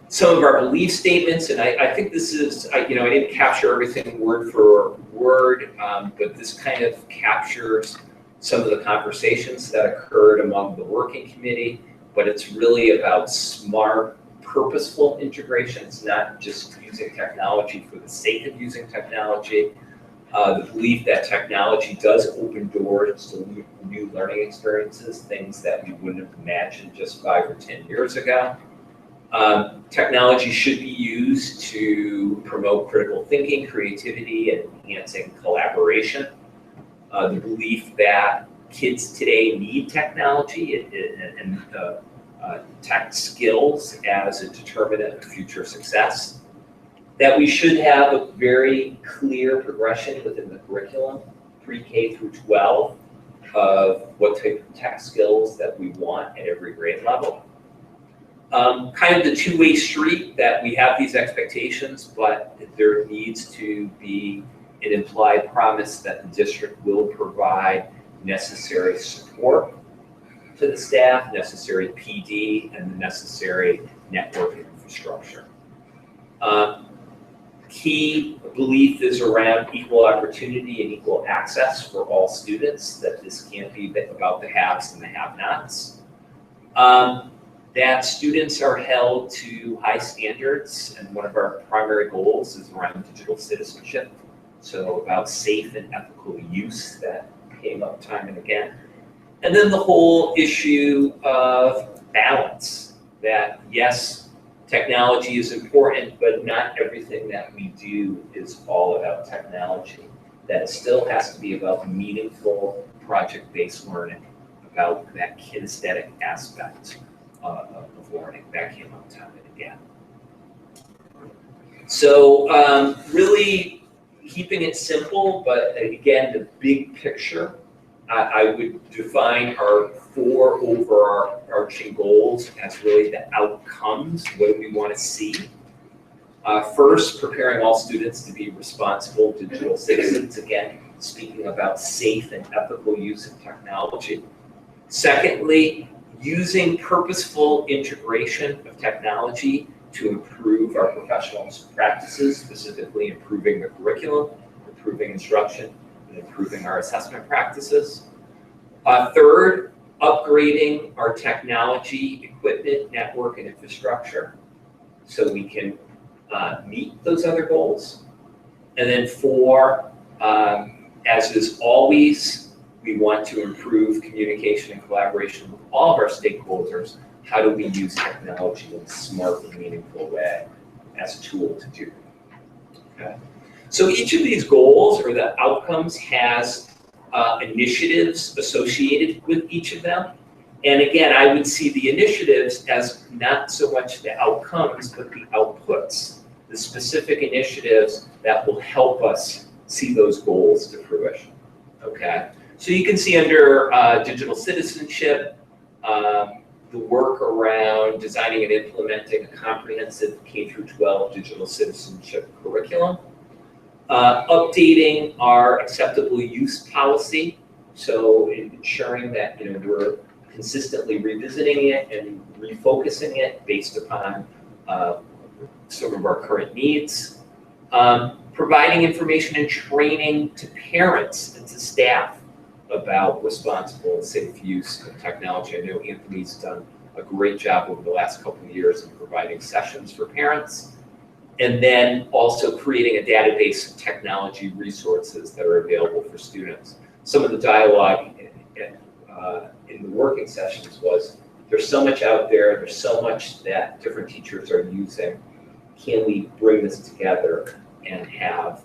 Some of our belief statements, and I think this is, I didn't capture everything word for word, but this kind of captures some of the conversations that occurred among the working committee, but it's really about smart, purposeful integration. It's not just using technology for the sake of using technology. The belief that technology does open doors to new learning experiences, things that we wouldn't have imagined just 5 or 10 years ago. Technology should be used to promote critical thinking, creativity, and enhancing collaboration. The belief that kids today need technology and tech skills as a determinant of future success. That we should have a very clear progression within the curriculum, pre-K through 12, of what type of tech skills that we want at every grade level. Kind of the two-way street that we have these expectations, but there needs to be an implied promise that the district will provide necessary support to the staff, necessary PD, and the necessary network infrastructure. Key belief is around equal opportunity and equal access for all students, that this can't be about the haves and the have-nots. That students are held to high standards, and one of our primary goals is around digital citizenship. So about safe and ethical use that came up time and again. And then the whole issue of balance, that yes, technology is important, but not everything that we do is all about technology. That it still has to be about meaningful project-based learning, about that kinesthetic aspect of learning. That came up time and again. So really keeping it simple, but again, the big picture, I would define our 4 overarching goals as really the outcomes. What do we want to see? First, preparing all students to be responsible digital citizens, again, speaking about safe and ethical use of technology. Secondly, using purposeful integration of technology to improve our professional practices, specifically improving the curriculum, improving instruction, and improving our assessment practices. Third, upgrading our technology, equipment, network, and infrastructure so we can meet those other goals. And then 4, as is always, we want to improve communication and collaboration with all of our stakeholders. How do we use technology in a smart and meaningful way as a tool to do it? Okay. So each of these goals or the outcomes has initiatives associated with each of them. And again, I would see the initiatives as not so much the outcomes, but the outputs, the specific initiatives that will help us see those goals to fruition. Okay. So you can see under digital citizenship, the work around designing and implementing a comprehensive K-12 digital citizenship curriculum, updating our acceptable use policy, so ensuring that we're consistently revisiting it and refocusing it based upon some of our current needs, providing information and training to parents and to staff about responsible and safe use of technology. I know Anthony's done a great job over the last couple of years in providing sessions for parents, and then also creating a database of technology resources that are available for students. Some of the dialogue in the working sessions was, there's so much out there's so much that different teachers are using. Can we bring this together and have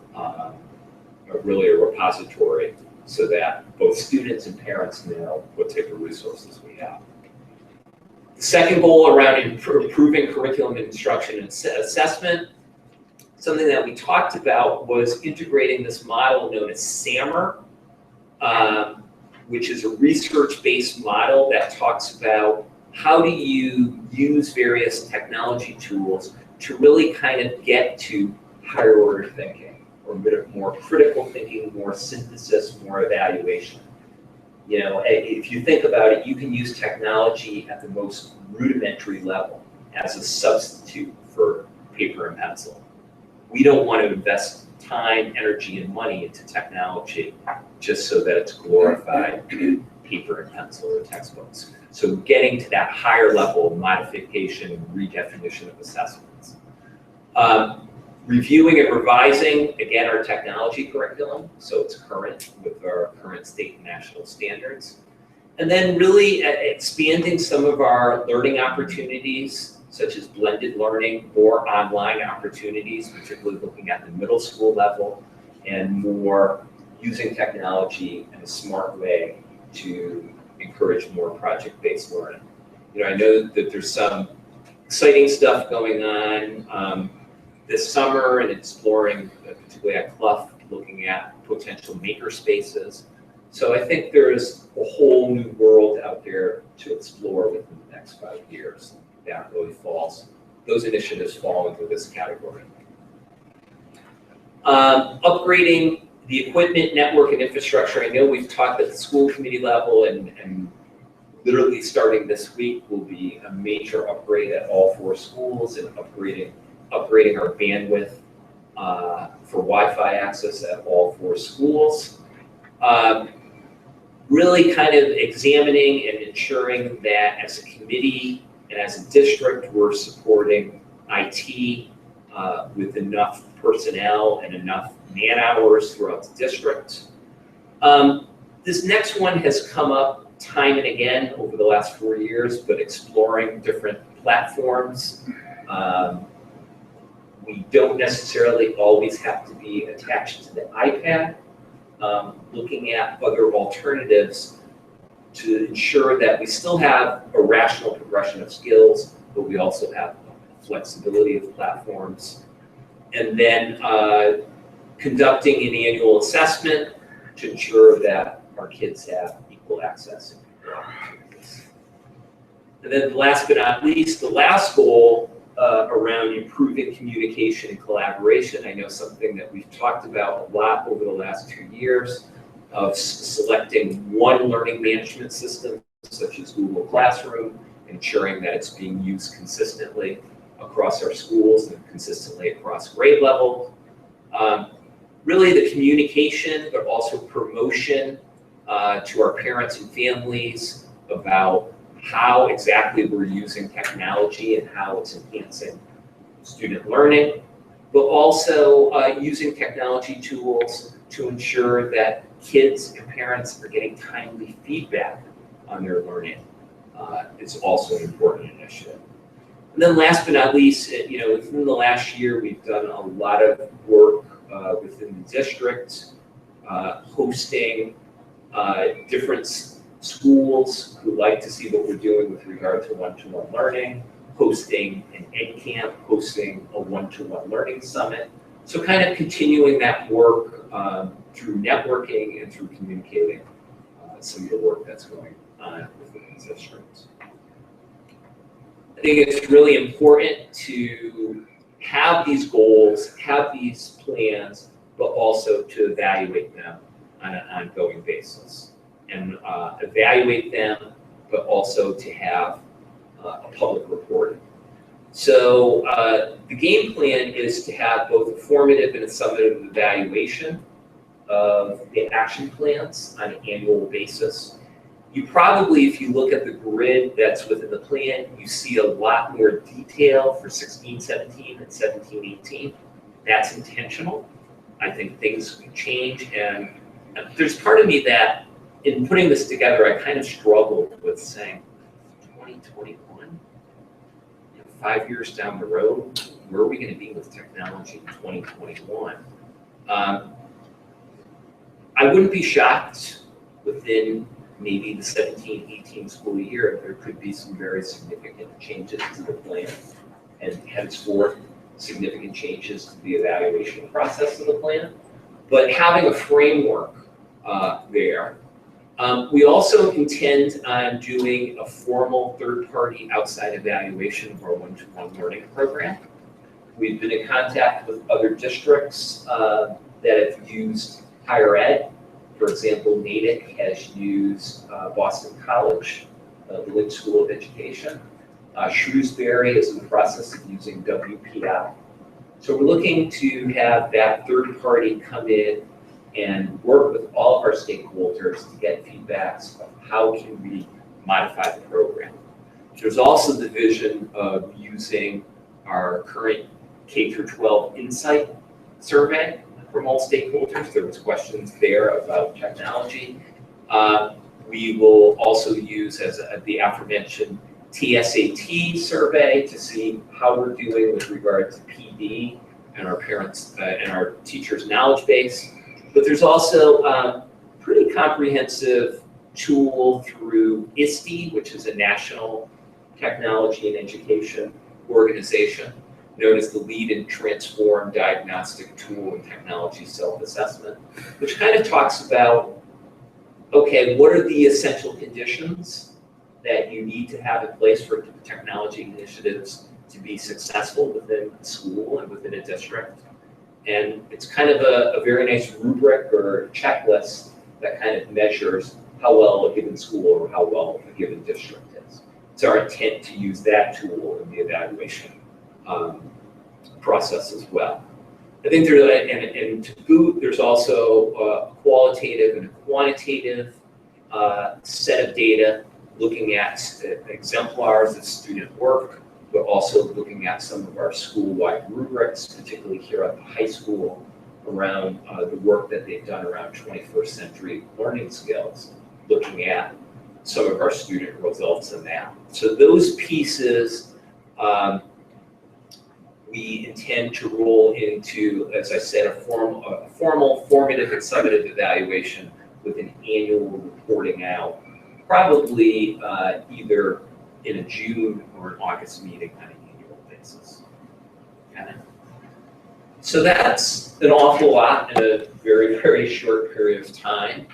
really a repository so that both students and parents know what type of resources we have? The second goal around improving curriculum and instruction and assessment, something that we talked about was integrating this model known as SAMR, which is a research-based model that talks about how do you use various technology tools to really kind of get to higher order thinking, or a bit more critical thinking, more synthesis, more evaluation. If you think about it, you can use technology at the most rudimentary level as a substitute for paper and pencil. We don't want to invest time, energy, and money into technology just so that it's glorified paper and pencil or textbooks. So getting to that higher level of modification and redefinition of assessments. Reviewing and revising, again, our technology curriculum, so it's current with our current state and national standards. And then really expanding some of our learning opportunities, such as blended learning, more online opportunities, particularly looking at the middle school level, and more using technology in a smart way to encourage more project-based learning. I know that there's some exciting stuff going on this summer and exploring, particularly at Clough, looking at potential maker spaces. So I think there's a whole new world out there to explore within the next 5 years. That really those initiatives fall into this category. Upgrading the equipment, network, and infrastructure. I know we've talked at the school committee level, and literally starting this week will be a major upgrade at all 4 schools, and upgrading our bandwidth for Wi-Fi access at all 4 schools. Really kind of examining and ensuring that as a committee and as a district, we're supporting IT with enough personnel and enough man hours throughout the district. This next one has come up time and again over the last 4 years, but exploring different platforms. We don't necessarily always have to be attached to the iPad. Looking at other alternatives to ensure that we still have a rational progression of skills, but we also have flexibility of platforms. And then conducting an annual assessment to ensure that our kids have equal access and equal opportunities. And then last but not least, the last goal around improving communication and collaboration. I know something that we've talked about a lot over the last 2 years of selecting one learning management system, such as Google Classroom, ensuring that it's being used consistently across our schools and consistently across grade level. Really the communication, but also promotion to our parents and families about how exactly we're using technology and how it's enhancing student learning, but also using technology tools to ensure that kids and parents are getting timely feedback on their learning. It's also an important initiative. And then last but not least, within the last year, we've done a lot of work within the district, hosting different schools who like to see what we're doing with regard to one-to-one learning, hosting an ed camp, hosting a one-to-one learning summit. So kind of continuing that work through networking and through communicating some of the work that's going on within the district. I think it's really important to have these goals, have these plans, but also to evaluate them on an ongoing basis. And evaluate them, but also to have a public reporting. So the game plan is to have both a formative and a summative evaluation of the action plans on an annual basis. You probably, if you look at the grid that's within the plan, you see a lot more detail for 16-17 and 17-18. That's intentional. I think things can change, and there's part of me that in putting this together, I kind of struggled with saying 2021, 5 years down the road, where are we going to be with technology in 2021? I wouldn't be shocked within maybe the 17-18 school year, there could be some very significant changes to the plan, and henceforth significant changes to the evaluation process of the plan. But having a framework there. We also intend on doing a formal third-party outside evaluation of our one-to-one learning program. We've been in contact with other districts that have used higher ed. For example, Natick has used Boston College, the Lynch School of Education. Shrewsbury is in the process of using WPI. So we're looking to have that third party come in and work with all of our stakeholders to get feedbacks of how can we modify the program. There's also the vision of using our current K12 Insight survey from all stakeholders. There was questions there about technology. We will also use as the aforementioned TSAT survey to see how we're doing with regard to PD and our parents and our teachers' knowledge base. But there's also a pretty comprehensive tool through ISTE, which is a national technology and education organization, known as the Lead and Transform Diagnostic Tool and Technology Self-Assessment, which kind of talks about, okay, what are the essential conditions that you need to have in place for technology initiatives to be successful within a school and within a district. And it's kind of a very nice rubric or checklist that kind of measures how well a given school or how well a given district is. It's our intent to use that tool in the evaluation process as well. I think there's, and to boot, there's also a qualitative and a quantitative set of data looking at exemplars of student work, but also looking at some of our school-wide rubrics, particularly here at the high school, around the work that they've done around 21st century learning skills, looking at some of our student results in that. So those pieces we intend to roll into, as I said, a formal formative and summative evaluation with an annual reporting out, probably either in a June or an August meeting on an annual basis. Okay. So that's an awful lot in a very, very short period of time.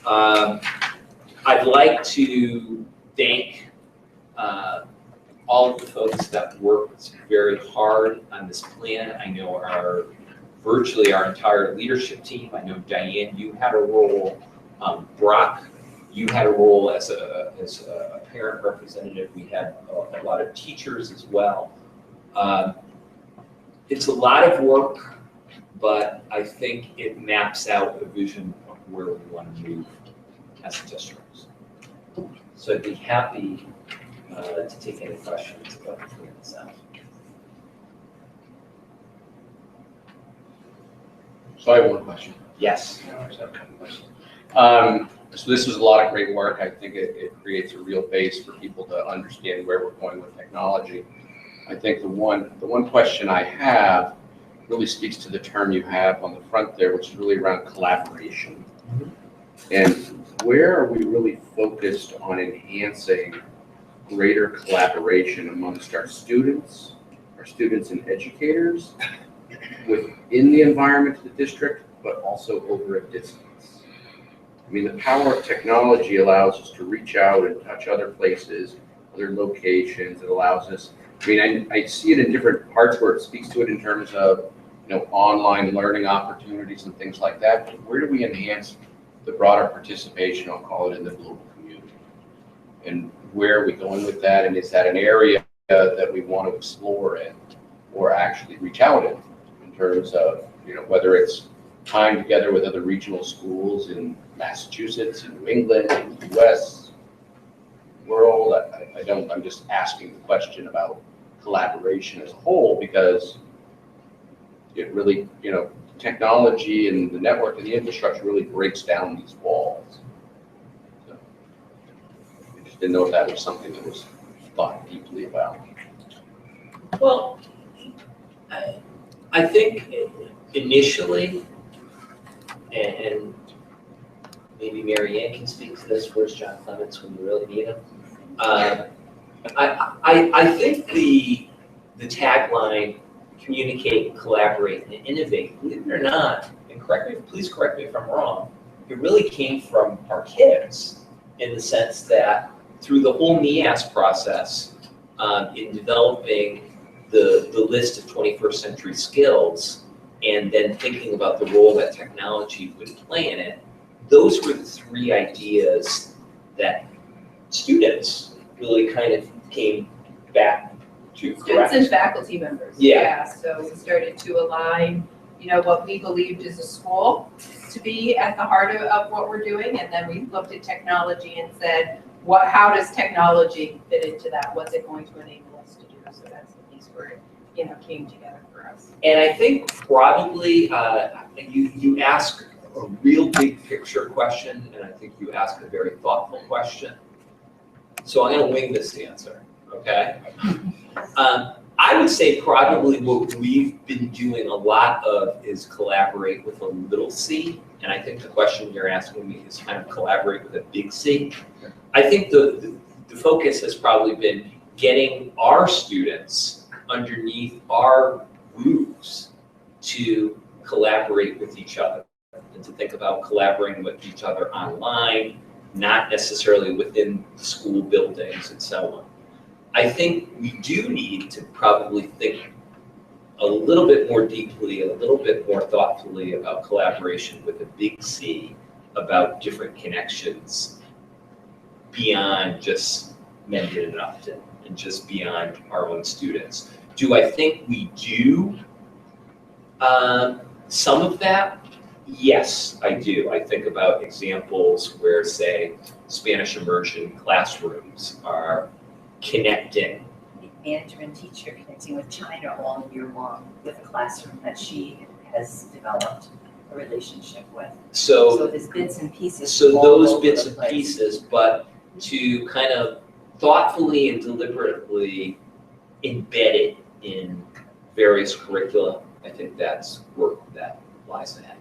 I'd like to thank all of the folks that worked very hard on this plan. I know virtually our entire leadership team. I know Diane, you had a role. Brock, you had a role as a parent representative. We had a lot of teachers as well. It's a lot of work, but I think it maps out a vision of where we want to move as a district. So I'd be happy to take any questions about the plan itself. So I have one question. Yes. I just have a couple questions. So this was a lot of great work. I think it creates a real base for people to understand where we're going with technology. I think the one question I have really speaks to the term you have on the front there, which is really around collaboration. Mm-hmm. And where are we really focused on enhancing greater collaboration amongst our students and educators within the environment of the district, but also over a distance? I mean, the power of technology allows us to reach out and touch other places other locations. It allows us, I mean, I see it in different parts where it speaks to it in terms of, online learning opportunities and things like that. But where do we enhance the broader participation, I'll call it, in the global community? And where are we going with that? And is that an area that we want to explore in or actually reach out in terms of, whether it's time together with other regional schools in Massachusetts, in New England, in the US, world? I'm just asking the question about collaboration as a whole, because it really, technology and the network and the infrastructure really breaks down these walls. So I just didn't know if that was something that was thought deeply about. Well, I think initially, and maybe Mary Ann can speak to this, where's John Clements when you really need him? I think the tagline, communicate, collaborate, and innovate, believe it or not, and please correct me if I'm wrong, it really came from our kids in the sense that through the whole NEAS process, in developing the list of 21st century skills, and then thinking about the role that technology would play in it, those were the three ideas that students really kind of came back to, correct? Students and faculty members. Yeah. So we started to align, what we believed as a school to be at the heart of what we're doing. And then we looked at technology and said, how does technology fit into that? What's it going to enable us to do? So that's the piece where it, came together for us. And I think probably you ask a real big picture question, and I think you ask a very thoughtful question. So I'm going to wing this answer, okay? I would say probably what we've been doing a lot of is collaborate with a little c, and I think the question you're asking me is kind of collaborate with a big C. I think the focus has probably been getting our students underneath our roofs to collaborate with each other and to think about collaborating with each other online, not necessarily within the school buildings and so on. I think we do need to probably think a little bit more deeply, a little bit more thoughtfully about collaboration with a big C, about different connections beyond just Mendon-Upton and just beyond our own students. Do I think we do some of that? Yes, I do. I think about examples where, say, Spanish immersion classrooms are connecting. The Mandarin teacher connecting with China all year long with a classroom that she has developed a relationship with. So there's bits and pieces. So all those over bits the and place. pieces, but to kind of thoughtfully and deliberately embed it in various curricula, I think that's work that lies ahead.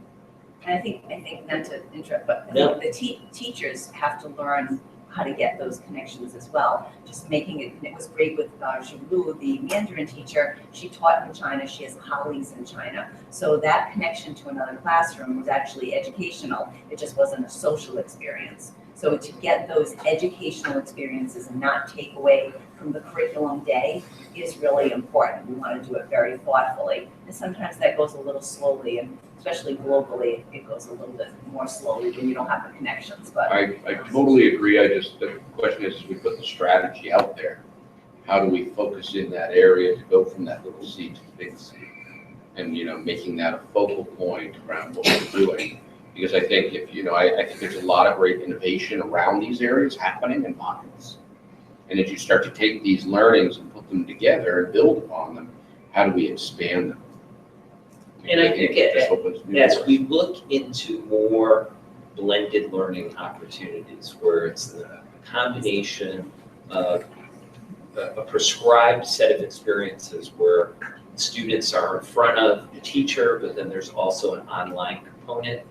And I think not to interrupt, but I think the teachers have to learn how to get those connections as well. Just making it, and it was great with Zhulu, the Mandarin teacher. She taught in China. She has colleagues in China. So that connection to another classroom was actually educational. It just wasn't a social experience. So to get those educational experiences and not take away from the curriculum day is really important. We want to do it very thoughtfully. And sometimes that goes a little slowly, and especially globally, it goes a little bit more slowly when you don't have the connections. But I totally agree. The question is, we put the strategy out there. How do we focus in that area to go from that little C to the big C? And, making that a focal point around what we're doing. Because I think I think there's a lot of great innovation around these areas happening in pockets. And as you start to take these learnings and put them together and build upon them, how do we expand them? And I think just opens new as doors. we look into more blended learning opportunities, where it's a combination of a prescribed set of experiences where students are in front of the teacher, but then there's also an online component.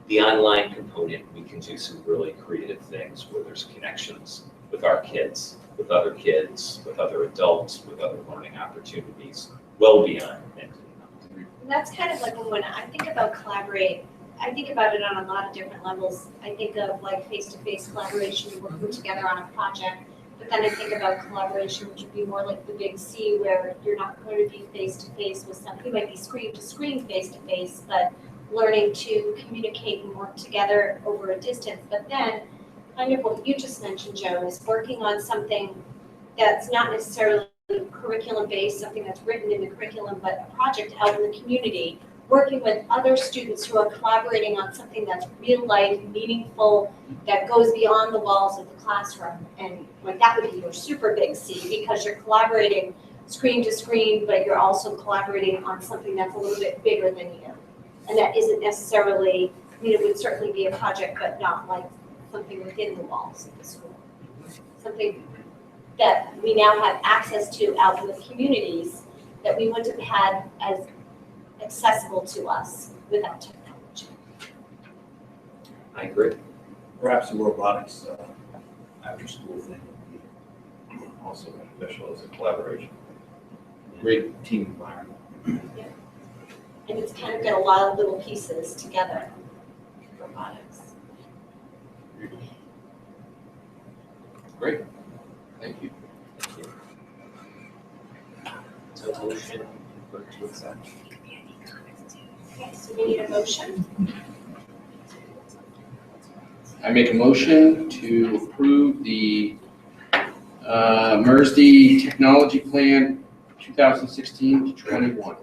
The online component, we can do some really creative things where there's connections with our kids, with other adults, with other learning opportunities, well beyond Mendon-Upton. And that's kind of like when I think about collaborate, I think about it on a lot of different levels. I think of like face-to-face collaboration, working together on a project, But then I think about collaboration, which would be more like the big C, where you're not going to be face to face with somebody. You might be screen to screen, face to face, but learning to communicate and work together over a distance. But then, kind of what you just mentioned, Joan, is working on something that's not necessarily curriculum based, something that's written in the curriculum, but a project out in the community, working with other students who are collaborating on something that's real life, meaningful, that goes beyond the walls of the classroom. And like that would be your super big C, because you're collaborating screen to screen, but you're also collaborating on something that's a little bit bigger than you. And that isn't necessarily, I mean, it would certainly be a project, but not like something within the walls of the school. Something that we now have access to out in the communities that we wouldn't have had as accessible to us without technology. I agree. Perhaps the robotics after school thing would be also beneficial as a collaboration. Great. Team environment. And it's kind of got a lot of little pieces together, robotics. Great. Thank you. So motion to accept. Okay, so we need a motion. I make a motion to approve the MERSD Technology Plan 2016 to 21.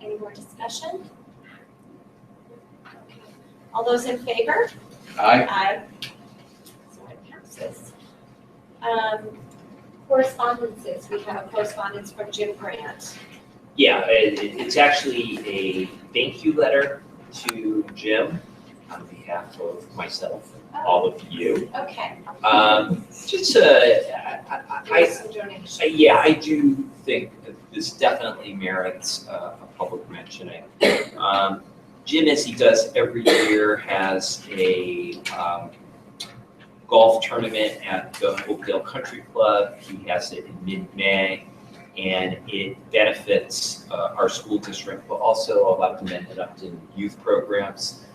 Any more discussion? All those in favor? Aye. Aye. So it passes. Correspondences, we have a correspondence from Jim Grant. Yeah, it's actually a thank you letter to Jim on behalf of myself, all of you. Okay. Just, There's some donations. yeah, I do think that this definitely merits a public mentioning. Jim, as he does every year, has a golf tournament at the Oakdale Country Club. He has it in mid-May, and it benefits our school district, but also a lot of the Mendon-Upton youth programs.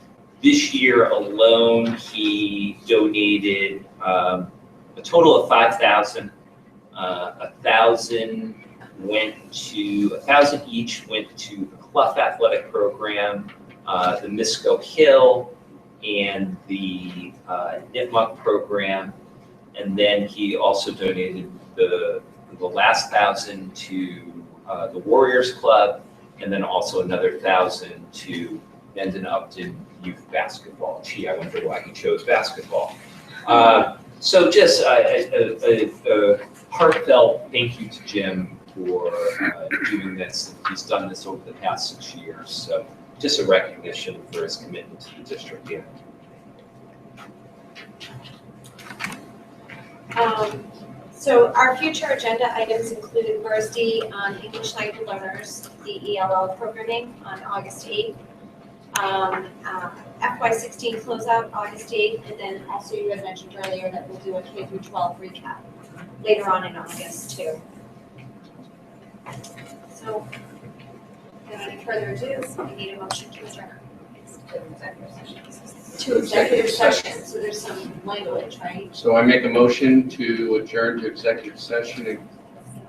This year alone, he donated a total of $5,000. $1,000 each went to the Clough Athletic Program, the Misco Hill, and the Nipmuc program. And then he also donated the last $1,000 to the Warriors Club, and then also another $1,000 to Mendon-Upton youth basketball. Gee, I wonder why he chose basketball. So just a heartfelt thank you to Jim for doing this. He's done this over the past 6 years. So just a recognition for his commitment to the district here. So our future agenda items included MERSD on English language learners, the ELL programming on August 8th, FY16 closeout August 8th, and then also you guys mentioned earlier that we'll do a K12 recap later on in August too. So without any further ado, we need a motion to adjourn. To executive session, so there's some language, right? So I make a motion to adjourn to executive session and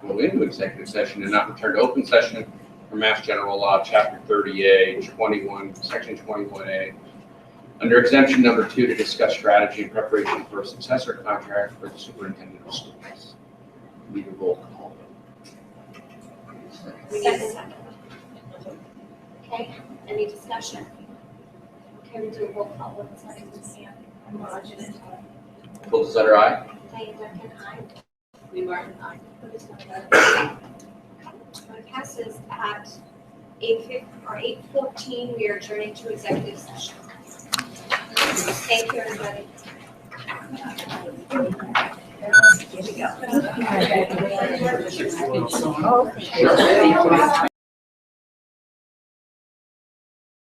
go into executive session and not return to open session for Mass General Law, Chapter 30A, 21, Section 21A, under exemption number 2 to discuss strategy and preparation for a successor contract for the superintendent of schools. Need a roll call. We need a second. Okay, any discussion? Okay, we do a roll call. What's that? Immersion. Full Sutter, aye. Diane Duncan, aye. Lee Martin, aye. It passes at 8:14. We are adjourning to executive session. Thank you, everybody. Here we go.